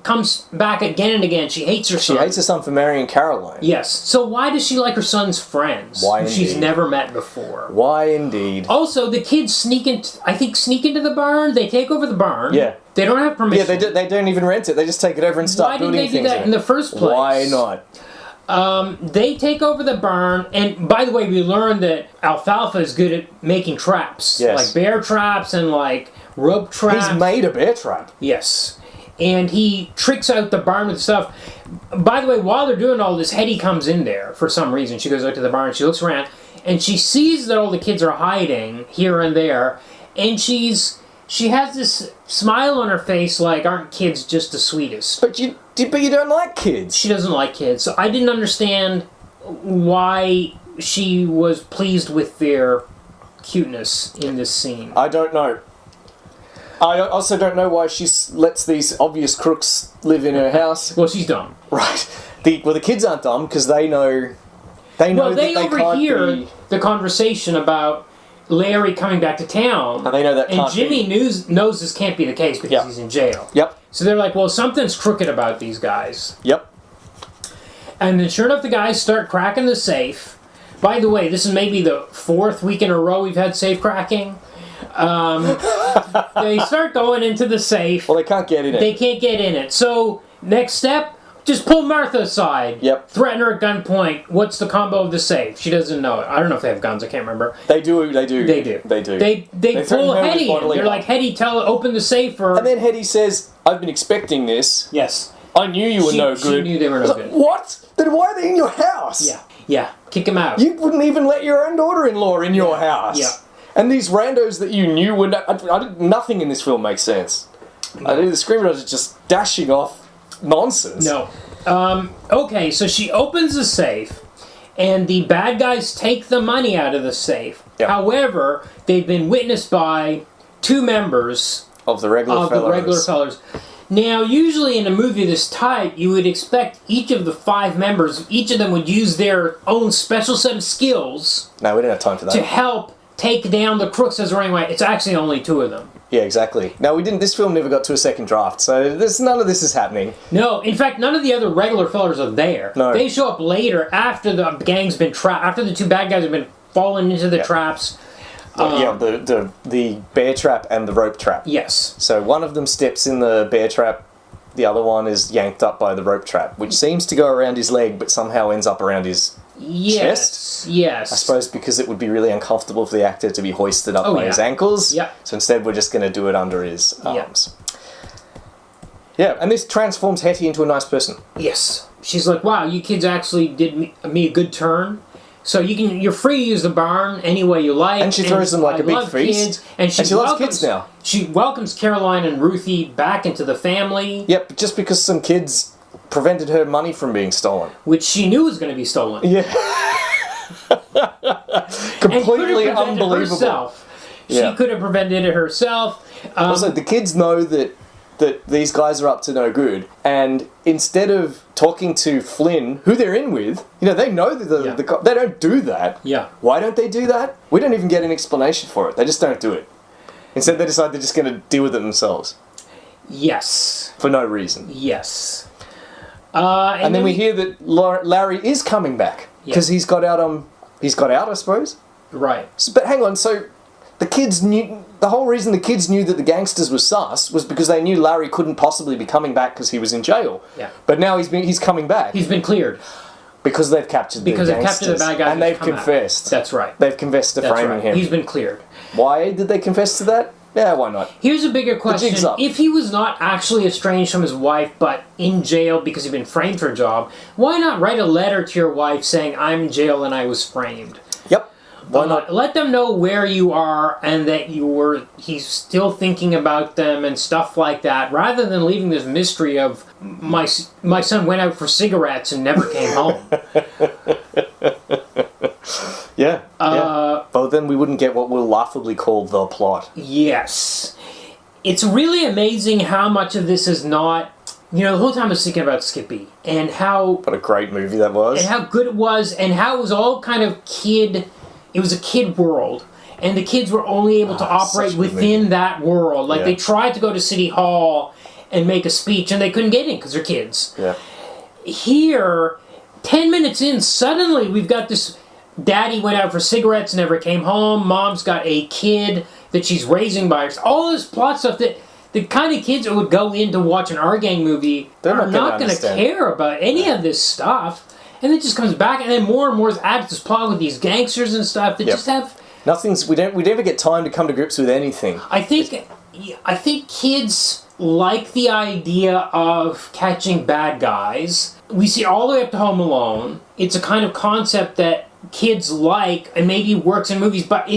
comes back again and again. She hates her son. She hates her son for marrying Caroline. Yes. So why does she like her son's friends? Why who she's never met before? Why indeed? Also, the kids sneak into the barn. They take over the barn. Yeah. They don't have permission. Yeah, they don't even rent it. They just take it over and start building things. Why did they do that in the first place? Why not? They take over the barn, and by the way, we learned that Alfalfa is good at making traps. Yes. Like bear traps and like rope traps. He's made a bear trap. Yes. And he tricks out the barn with stuff. By the way, while they're doing all this, Hetty comes in there for some reason. She goes out to the barn, she looks around, and she sees that all the kids are hiding here and there, and she has this smile on her face like, aren't kids just the sweetest? But you don't like kids. She doesn't like kids. So I didn't understand why she was pleased with their cuteness in this scene. I don't know. I also don't know why she lets these obvious crooks live in her house. Well, she's dumb. Right. The kids aren't dumb because they know that they overhear the conversation about Larry coming back to town. And they know that can't be. And Jimmy knows this can't be the case because he's in jail. Yep. So they're like, well, something's crooked about these guys. Yep. And then sure enough, the guys start cracking the safe. By the way, this is maybe the 4th week in a row we've had safe cracking. They start going into the safe. Well, they can't get in it. They can't get in it. So, next step, just pull Martha aside. Yep. Threaten her at gunpoint. What's the combo of the safe? She doesn't know it. I don't know if they have guns. I can't remember. They do. They do. They pull Hetty in. They're like, Hetty, open the safe. And then Hetty says, I've been expecting this. Yes. I knew you were no good. She knew they were no good. What? Then why are they in your house? Yeah. Kick them out. You wouldn't even let your own daughter-in-law in your house. Yeah. And these randos that you knew were... nothing in this film makes sense. No. The screamers are just dashing off nonsense. No. Okay, so she opens the safe, and the bad guys take the money out of the safe. Yep. However, they've been witnessed by 2 members of the Reg'lar Fellers. Now, usually in a movie this type, you would expect each of the 5 members, each of them would use their own special set of skills. No, we don't have time for that. To help take down the crooks as running away. It's actually only 2 of them. Yeah, exactly. Now, this film never got to a second draft, so none of this is happening. No, in fact, none of the other Reg'lar Fellers are there. No. They show up later after the gang's been trapped, after the 2 bad guys have been fallen into the traps. The bear trap and the rope trap. Yes. So one of them steps in the bear trap, the other one is yanked up by the rope trap, which seems to go around his leg, but somehow ends up around his chest. Yes. I suppose because it would be really uncomfortable for the actor to be hoisted up by his ankles. Yeah. So instead we're just going to do it under his arms. Yeah, and this transforms Hetty into a nice person. Yes. She's like, wow, you kids actually did me a good turn. So you're free to use the barn any way you like. And she throws them like a big feast. And she loves kids now. She welcomes Caroline and Ruthie back into the family. Yep, just because some kids prevented her money from being stolen. Which she knew was going to be stolen. Yeah. Completely unbelievable. Herself. She could have prevented it herself. Also, the kids know that these guys are up to no good, and instead of talking to Flynn, who they're in with, they know that they don't do that. Yeah. Why don't they do that? We don't even get an explanation for it. They just don't do it. Instead, they decide they're just going to deal with it themselves. Yes. For no reason. Yes. And then we hear that Larry is coming back because he's got out. He's got out, I suppose. Right. But hang on, so the kids knew. The whole reason the kids knew that the gangsters were sus was because they knew Larry couldn't possibly be coming back because he was in jail. Yeah. But now he's coming back. He's been cleared. Because they've captured the gangsters. They've captured the bad guys. And they've confessed. That's right. They've confessed to framing him. He's been cleared. Why did they confess to that? Yeah, why not? Here's a bigger question. If he was not actually estranged from his wife, but in jail because he'd been framed for a job, why not write a letter to your wife saying, I'm in jail and I was framed? Yep. Why not? Let them know where you are and that he's still thinking about them and stuff like that, rather than leaving this mystery of my son went out for cigarettes and never came home. Yeah. Well, then we wouldn't get what we'll laughably call the plot. Yes. It's really amazing how much of this is not... the whole time I was thinking about Skippy and how... What a great movie that was. And how good it was and how it was all kind of kid... It was a kid world. and the kids were only able to operate within that world. Like, they tried to go to City Hall and make a speech, and they couldn't get in because they're kids. Yeah. Here, 10 minutes in, suddenly we've got this... Daddy went out for cigarettes, never came home. Mom's got a kid that she's raising by herself. All this plot stuff that the kind of kids that would go in to watch an R-Gang movie are not going to care about any of this stuff. And it just comes back, and then more and more is added to this plot with these gangsters and stuff that just have... We never get time to come to grips with anything. I think kids like the idea of catching bad guys. We see all the way up to Home Alone. It's a kind of concept that kids like, and maybe works in movies, but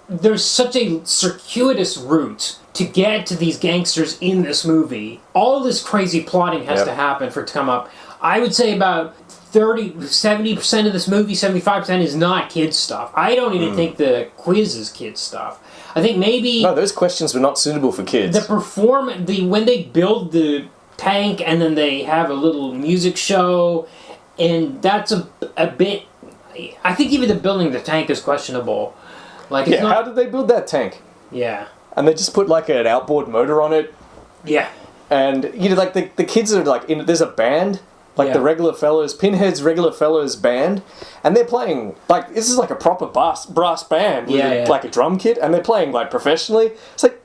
there's such a circuitous route to get to these gangsters in this movie. All this crazy plotting has to happen for it to come up. I would say about 70% of this movie, 75% is not kids stuff. I don't even think the quiz is kids stuff. I think maybe... No, those questions were not suitable for kids. When they build the tank and then they have a little music show, and that's a bit... I think even the building the tank is questionable. Like, it's how did they build that tank? Yeah. And they just put like an outboard motor on it. Yeah. And, like, the kids are like, there's a band, like the Reg'lar Fellers, Pinhead's Reg'lar Fellers band, and they're playing, like, this is like a proper brass band with like a drum kit, and they're playing like professionally. It's like,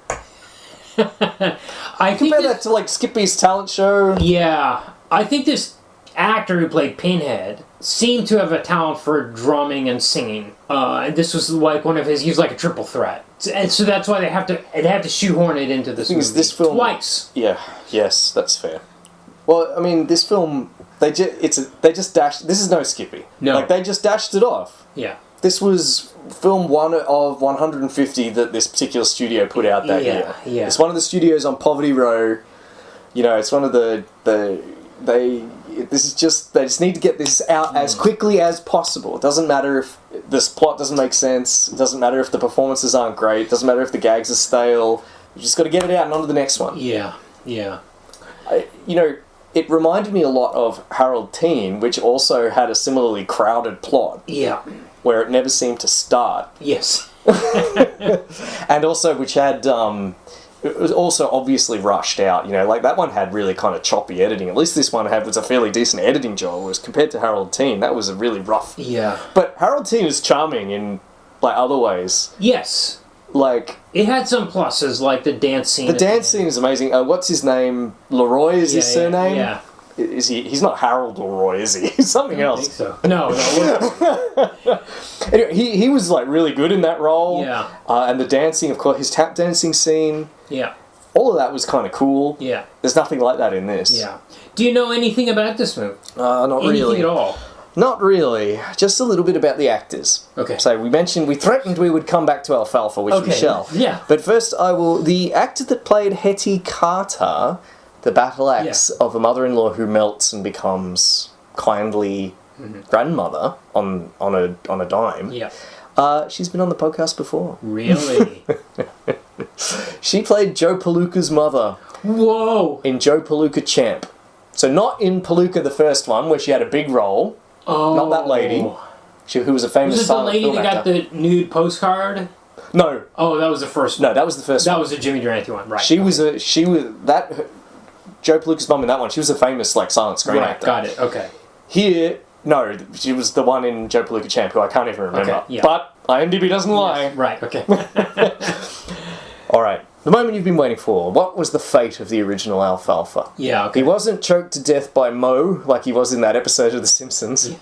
I think compare that to like Skippy's talent show. Yeah. I think this actor who played Pinhead seemed to have a talent for drumming and singing. And this was like he was like a triple threat. And so that's why they have to shoehorn it into this movie. This film twice. Yeah, yes, that's fair. Well, I mean, this film, they just dashed, this is no Skippy. No. Like, they just dashed it off. Yeah. This was film 1 of 150 that this particular studio put out that year. Yeah. It's one of the studios on Poverty Row. It's one of they just need to get this out as quickly as possible. It doesn't matter if this plot doesn't make sense. It doesn't matter if the performances aren't great. It doesn't matter if the gags are stale. You just got to get it out and on to the next one. Yeah. It reminded me a lot of Harold Teen, which also had a similarly crowded plot. Yeah. Where it never seemed to start. Yes. And also, which had, it was also obviously rushed out, like that one had really kind of choppy editing. At least this one was a fairly decent editing job, whereas compared to Harold Teen, that was a really rough. Yeah. But Harold Teen is charming in, like, other ways. Yes. Like... It had some pluses, like the dance scene. The dance scene is amazing. What's his name? Leroy is his surname? Yeah. Is he? He's not Harold Leroy, is he? He's something else. I think so. No. Anyway, he was like really good in that role. Yeah. And the dancing, of course, his tap dancing scene. Yeah. All of that was kind of cool. Yeah. There's nothing like that in this. Yeah. Do you know anything about this movie? Not really. Anything at all? Not really. Just a little bit about the actors. Okay. So we threatened we would come back to Alfalfa, which we shall. Yeah. But first the actor that played Hetty Carter, the battle axe of a mother-in-law who melts and becomes kindly grandmother on a dime. Yeah. She's been on the podcast before. Really? She played Joe Palooka's mother. Whoa! In Joe Palooka Champ. So not in Palooka the first one, where she had a big role. Oh. Not that lady. Who was a famous silent film actor. Was this the lady that got the nude postcard? No. Oh, that was the first one. No, that was the first one. That was the Jimmy Durante one, right. Joe Palooka's mum in that one, she was a famous, like, silent screen actor. Got it, okay. Here, no, she was the one in Joe Palooka Champ, who I can't even remember. Okay, yeah. But IMDb doesn't lie. Yes, right, okay. Alright, the moment you've been waiting for. What was the fate of the original Alfalfa? Yeah, okay. He wasn't choked to death by Moe, like he was in that episode of The Simpsons.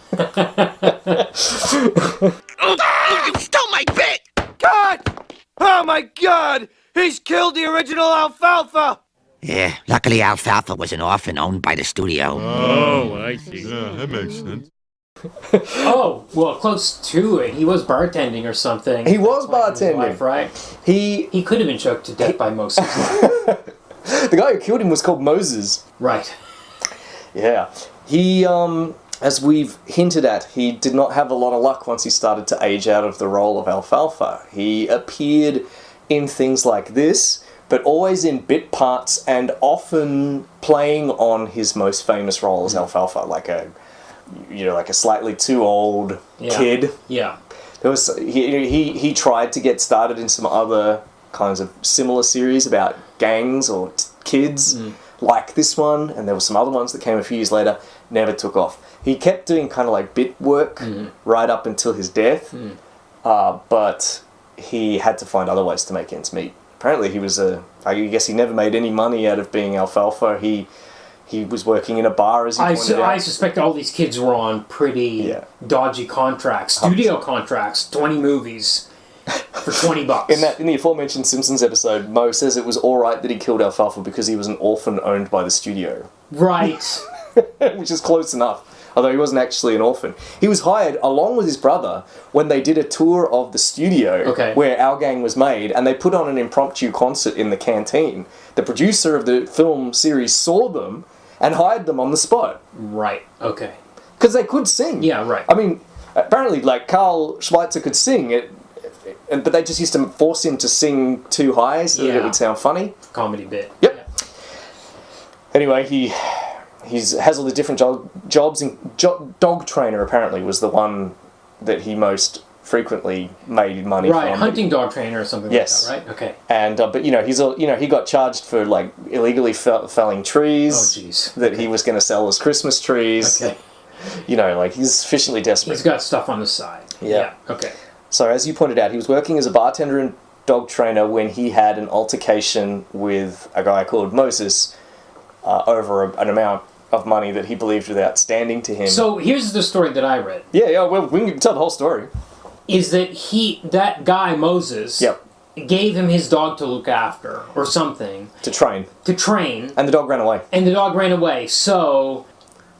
Oh, you stole my bit! God! Oh my God! He's killed the original Alfalfa! Yeah, luckily Alfalfa was an orphan owned by the studio. Oh, I see. Yeah, that makes sense. Oh, well, close to it. He was bartending or something. He was bartending. Wife, right? He could have been choked to death by Moses. The guy who killed him was called Moses. Right. Yeah. He, as we've hinted at, he did not have a lot of luck once he started to age out of the role of Alfalfa. He appeared in things like this, but always in bit parts and often playing on his most famous role as Alfalfa, like a slightly too old kid. Yeah. he tried to get started in some other kinds of similar series about gangs or kids like this one, and there were some other ones that came a few years later, never took off. He kept doing kind of like bit work right up until his death, but he had to find other ways to make ends meet. Apparently he was I guess he never made any money out of being Alfalfa. He was working in a bar, as he pointed out. I suspect all these kids were on pretty dodgy contracts, studio contracts, 20 movies for $20. In the aforementioned Simpsons episode, Moe says it was alright that he killed Alfalfa because he was an orphan owned by the studio. Right. Which is close enough. Although he wasn't actually an orphan. He was hired along with his brother when they did a tour of the studio where Our Gang was made, and they put on an impromptu concert in the canteen. The producer of the film series saw them and hired them on the spot. Right, okay. Because they could sing. Yeah, right. I mean, apparently, like, Carl Switzer could sing, but they just used to force him to sing too high so that it would sound funny. Comedy bit. Yep. Yeah. Anyway, he has all the different jobs, and dog trainer apparently was the one that he most frequently made money from. Right, hunting dog trainer or something like that, right? Okay. And but he got charged for like illegally felling trees. Oh jeez. That he was going to sell as Christmas trees. Okay. Like he's sufficiently desperate. He's got stuff on the side. Yeah. Okay. So as you pointed out, he was working as a bartender and dog trainer when he had an altercation with a guy called Moses over an amount of money that he believed was outstanding to him. So here's the story that I read. Yeah, well, we can tell the whole story. Is that that guy, Moses, gave him his dog to look after, or something. To train. And the dog ran away. So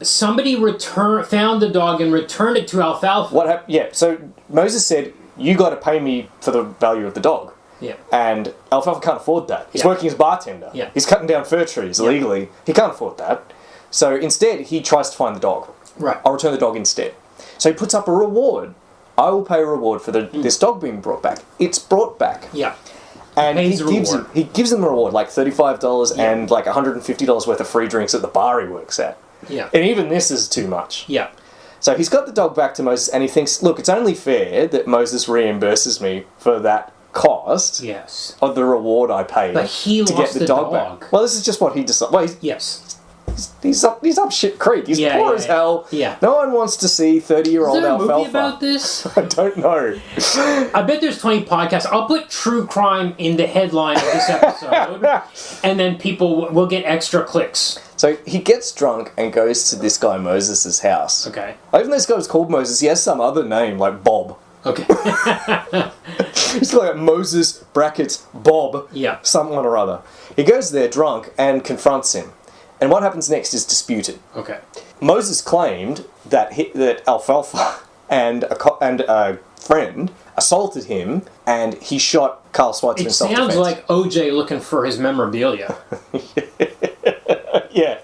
somebody found the dog and returned it to Alfalfa. What happened? Yeah, so Moses said, you got to pay me for the value of the dog. Yeah. And Alfalfa can't afford that. He's working as a bartender. Yeah. He's cutting down fir trees illegally. He can't afford that. So instead, he tries to find the dog. Right. I'll return the dog instead. So he puts up a reward. I will pay a reward for this dog being brought back. It's brought back. Yeah. And he gives them a reward, like $35 and like $150 worth of free drinks at the bar he works at. Yeah. And even this is too much. Yeah. So he's got the dog back to Moses, and he thinks, look, it's only fair that Moses reemburses me for that cost of the reward I paid to get the dog back. Well, this is just what he decided. Well, he's up shit creek. He's poor as hell. Yeah. No one wants to see 30-year-old Alfalfa. Is there a movie about this? I don't know. I bet there's 20 podcasts. I'll put true crime in the headline of this episode, and then people will get extra clicks. So he gets drunk and goes to this guy Moses' house. Okay. Even though this guy was called Moses, he has some other name, like Bob. Okay. He's like Moses brackets Bob. Yeah. Someone or other. He goes there drunk and confronts him. And what happens next is disputed. Okay. Moses claimed that Alfalfa and a friend assaulted him, and he shot Carl Switzer in self-defense. It sounds like OJ looking for his memorabilia. Yeah.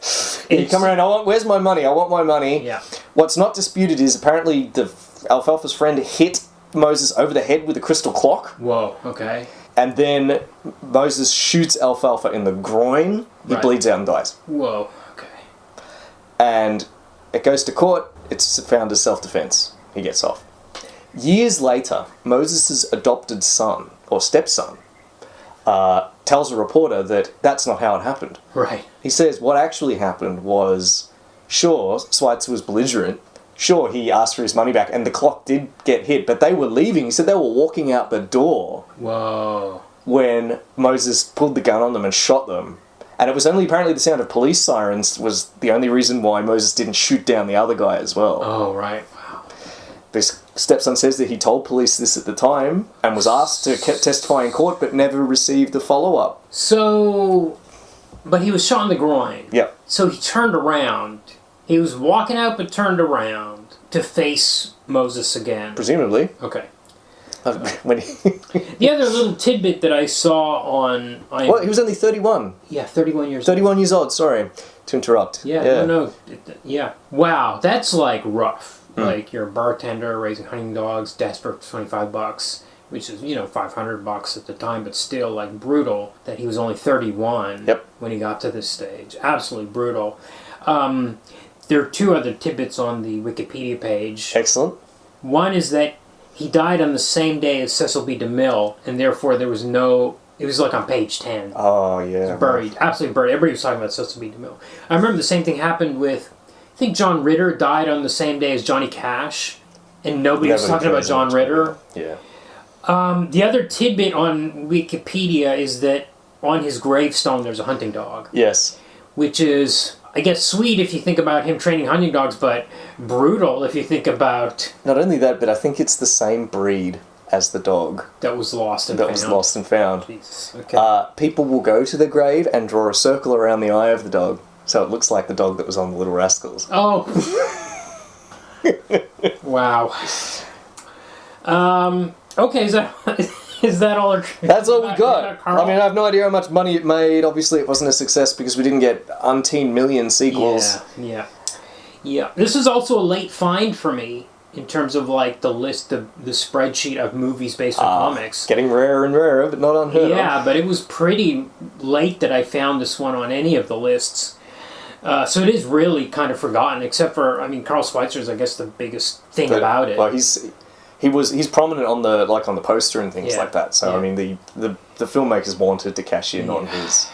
You come around, where's my money? I want my money. Yeah. What's not disputed is apparently the Alfalfa's friend hit Moses over the head with a crystal clock. Whoa, okay. And then Moses shoots Alfalfa in the groin. He bleeds out and dies. Whoa, okay. And it goes to court. It's found as self-defense. He gets off. Years later, Moses' adopted son, or stepson, tells a reporter that that's not how it happened. Right. He says what actually happened was, sure, Switzer was belligerent. Sure, he asked for his money back, and the clock did get hit, but they were leaving. He said they were walking out the door. Whoa. When Moses pulled the gun on them and shot them. And it was only apparently the sound of police sirens was the only reason why Moses didn't shoot down the other guy as well. Oh, right. Wow. This stepson says that he told police this at the time and was asked to testify in court but never received a follow-up. So, but he was shot in the groin. Yep. So he turned around. He was walking out but turned around to face Moses again. Presumably. Okay. The other little tidbit that I saw on... Well, he was only 31. Yeah, 31 years old. 31 years old, sorry to interrupt. Yeah. No. Yeah. Wow, that's like rough. Like you're a bartender raising hunting dogs, desperate for $25, which is, $500 at the time, but still like brutal that he was only 31 when he got to this stage. Absolutely brutal. There are two other tidbits on the Wikipedia page. Excellent. One is that he died on the same day as Cecil B. DeMille, and therefore there was no... It was like on page 10. Oh, yeah. Buried. Absolutely buried. Everybody was talking about Cecil B. DeMille. I remember the same thing happened with... I think John Ritter died on the same day as Johnny Cash, and nobody was talking about John Ritter. Yeah. The other tidbit on Wikipedia is that on his gravestone there's a hunting dog. Yes. Which is, I guess, sweet if you think about him training hunting dogs, but brutal if you think about... Not only that, but I think it's the same breed as the dog. That was lost and found. That was lost and found. Jesus. Okay. People will go to the grave and draw a circle around the eye of the dog, so it looks like the dog that was on the Little Rascals. Oh. Wow. Okay, is that all? That's all we got. I mean, I have no idea how much money it made. Obviously, it wasn't a success because we didn't get umpteen million sequels. Yeah. This is also a late find for me in terms of like the list, the spreadsheet of movies based on comics. Getting rarer and rarer, but not unheard of. Yeah, but it was pretty late that I found this one on any of the lists. So it is really kind of forgotten, except for, I mean, Carl Schweitzer's, I guess, the biggest thing about it. Well, he's prominent on the poster and things like that. So I mean, the filmmakers wanted to cash in on his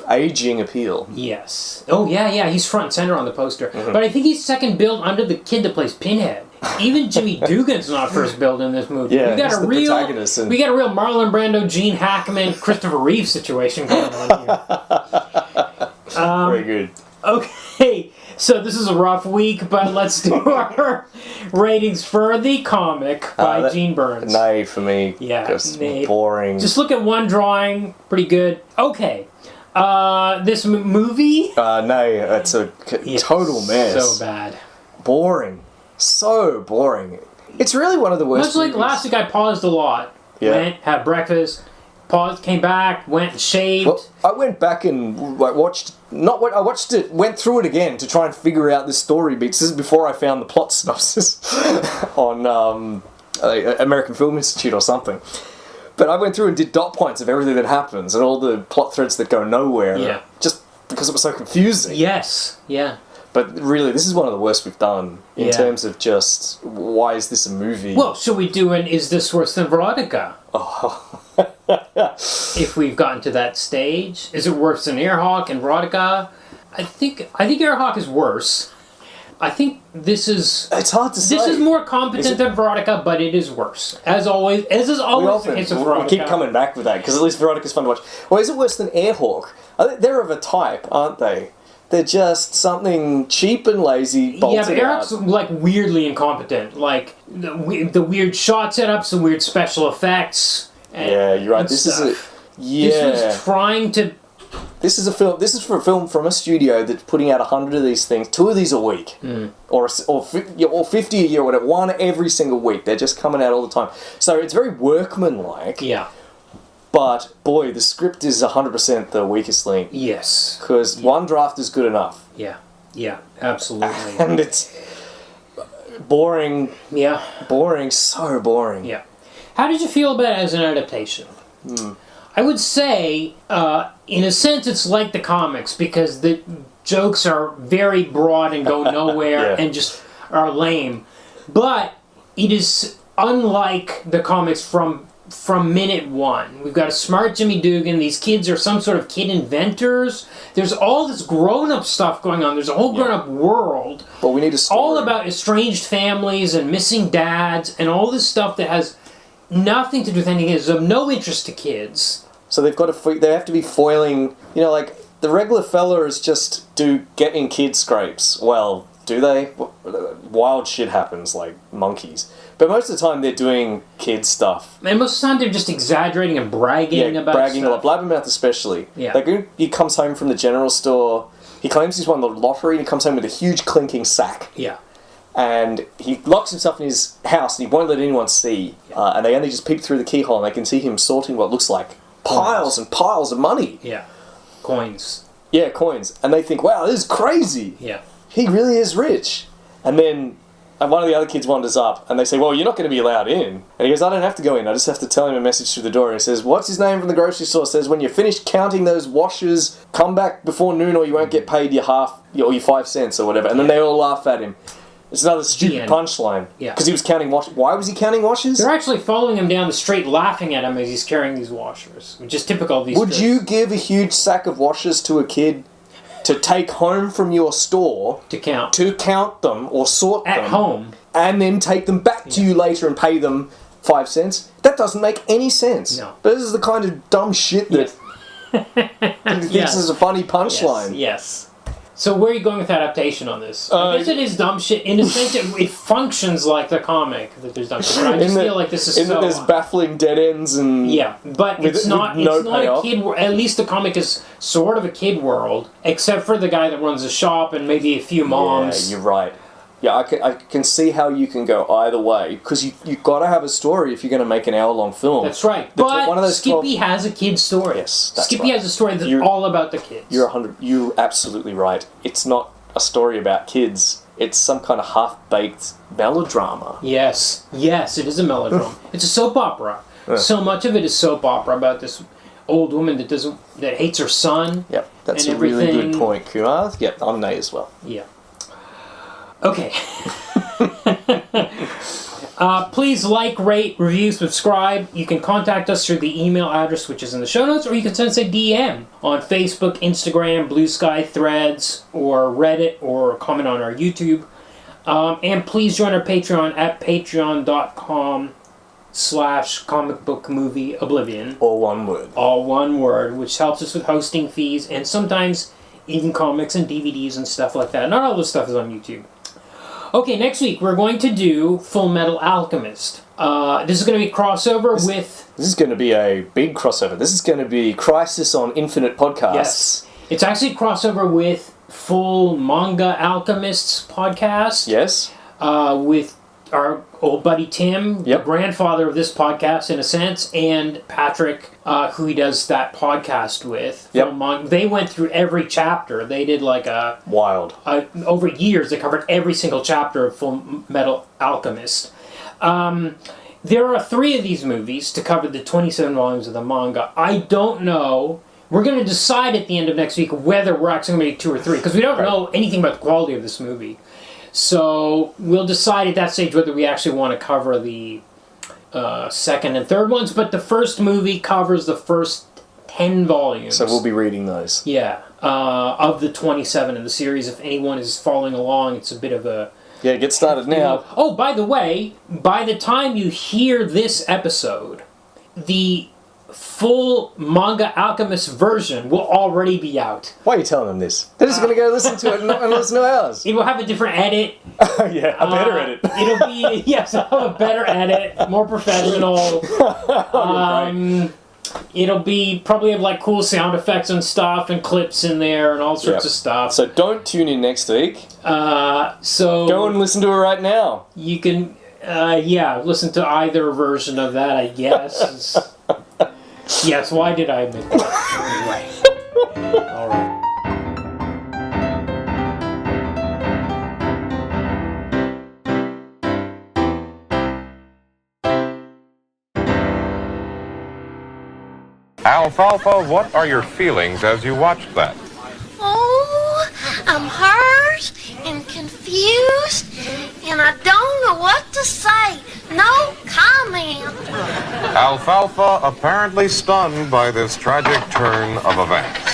aging appeal. Yes. Oh yeah, he's front and center on the poster. Mm-hmm. But I think he's second billed under the kid that plays Pinhead. Even Jimmy Dugan's not first billed in this movie. Yeah, we got a real protagonist. We got a real Marlon Brando, Gene Hackman, Christopher Reeve situation going on here. Very good. Okay, so this is a rough week, but let's do our ratings for the comic by Gene Byrnes. Nay for me. Yeah, just boring. Just look at one drawing, pretty good. Okay, this movie? Nay, it's a total mess. So bad. Boring. So boring. It's really one of the worst Much like movies. last week, I paused a lot. Yeah. Went, had breakfast, paused, came back, went and shaved. Well, I went back and went through it again to try and figure out the story beats. This is before I found the plot synopsis on American Film Institute or something. But I went through and did dot points of everything that happens and all the plot threads that go nowhere. Yeah. Just because it was so confusing. Yes. Yeah. But really, this is one of the worst we've done in terms of just, why is this a movie? Well, should we do an Is This Worse Than Veronica? Oh. If we've gotten to that stage. Is it worse than Airhawk and Veronica? I think Airhawk is worse. I think this is... It's hard to say. This is more competent than Veronica, but it is worse. As always, the case with Veronica. We keep coming back with that, because at least Veronica's fun to watch. Well, is it worse than Airhawk? They're of a type, aren't they? They're just something cheap and lazy, bolted but Eric's like weirdly incompetent. Like the weird shot setups, the weird special effects. Yeah, you're right. This is trying to. This is a film. This is for a film from a studio that's putting out 100 of these things, 2 of these a week, or 50 a year, or whatever. 1 every single week. They're just coming out all the time. So it's very workmanlike. Yeah. But, boy, the script is 100% the weakest link. Yes. Because one draft is good enough. Yeah, absolutely. And it's boring. Yeah. Boring, so boring. Yeah. How did you feel about it as an adaptation? I would say, in a sense, it's like the comics, because the jokes are very broad and go nowhere and just are lame. But it is unlike the comics from minute one. We've got a smart Jimmy Dugan. These kids are some sort of kid inventors. There's all this grown-up stuff going on. There's a whole grown-up world. But we need a story. All about estranged families and missing dads and all this stuff that has nothing to do with anything. It's of no interest to kids. So they have to be foiling, like the Reg'lar Fellers just do getting kid scrapes. Well, do they? Wild shit happens, like monkeys. But most of the time they're doing kid stuff. And most of the time they're just exaggerating and bragging about bragging stuff. a lot. Blabbermouth especially. Yeah. Like he comes home from the general store, he claims he's won the lottery, and he comes home with a huge clinking sack. Yeah. And he locks himself in his house and he won't let anyone see. And they only just peep through the keyhole and they can see him sorting what looks like piles and piles of money. Yeah. Coins. Yeah, coins. And they think, wow, this is crazy. Yeah. He really is rich. And then one of the other kids wanders up and they say, well, you're not going to be allowed in. And he goes, I don't have to go in. I just have to tell him a message through the door. And he says, what's his name from the grocery store? Says, when you're finished counting those washers, come back before noon or you won't get paid your 5 cents or whatever. And then they all laugh at him. It's another stupid punchline. Yeah. Because he was counting washers. Why was he counting washers? They're actually following him down the street, laughing at him as he's carrying these washers, which is typical of these Would films. you give a huge sack of washers to a kid to take home from your store To count. to count them or sort them At home. and then take them back to you later and pay them 5 cents? That doesn't make any sense. No. But this is the kind of dumb shit that thinks Yes. is a funny punchline. Yes. So where are you going with adaptation on this? I guess it is dumb shit. In a sense, it functions like the comic that there's dumb shit. But I just feel like this is so... there's baffling dead ends and... Yeah, but it's not a kid... At least the comic is sort of a kid world, except for the guy that runs the shop and maybe a few moms. Yeah, you're right. Yeah, I can see how you can go either way, because you've got to have a story if you're going to make an hour-long film. That's right. But Skippy has a kid's story. Yes, that's Skippy has a story that's all about the kids. You're absolutely right. It's not a story about kids. It's some kind of half-baked melodrama. Yes, it is a melodrama. It's a soap opera. So much of it is soap opera about this old woman that hates her son. Yep, that's a really good point, Kumar. Yep, I'm Nate as well. Yeah. Okay. Please like, rate, review, subscribe. You can contact us through the email address which is in the show notes, or you can send us a DM on Facebook, Instagram, Blue Sky, Threads, or Reddit, or comment on our YouTube. And please join our Patreon at patreon.com/comicbookmovieoblivion. All one word. All one word, which helps us with hosting fees and sometimes even comics and DVDs and stuff like that. Not all this stuff is on YouTube. Okay, next week we're going to do Full Metal Alchemist. This is going to be a crossover with... This is going to be a big crossover. This is going to be Crisis on Infinite Podcasts. Yes. It's actually a crossover with Full Manga Alchemists podcast. Yes. With our old buddy Tim, the grandfather of this podcast in a sense, and Patrick, who he does that podcast with. Yep. They went through every chapter. They did like a... Wild. Over years, they covered every single chapter of Full Metal Alchemist. There are 3 of these movies to cover the 27 volumes of the manga. I don't know. We're going to decide at the end of next week whether we're actually going to make 2 or 3, because we don't know anything about the quality of this movie. So we'll decide at that stage whether we actually want to cover the second and third ones, but the first movie covers the first 10 volumes. So we'll be reading those. Yeah, of the 27 in the series. If anyone is following along, it's a bit of a... Yeah, get started now. Oh, by the way, by the time you hear this episode, the full Manga Alchemist version will already be out. Why are you telling them this? They're just going to go listen to it and listen to ours. It will have a different edit. Yeah, a better edit. It'll be, yes, it'll have a better edit, more professional. It'll be probably have like cool sound effects and stuff and clips in there and all sorts of stuff. So don't tune in next week. So go and listen to it right now. You can, listen to either version of that, I guess. Yes, why did I admit that? Anyway. All right. Alfalfa, what are your feelings as you watched that? Oh, I'm hurt and confused, and I don't know what to say. No comment. Alfalfa apparently stunned by this tragic turn of events.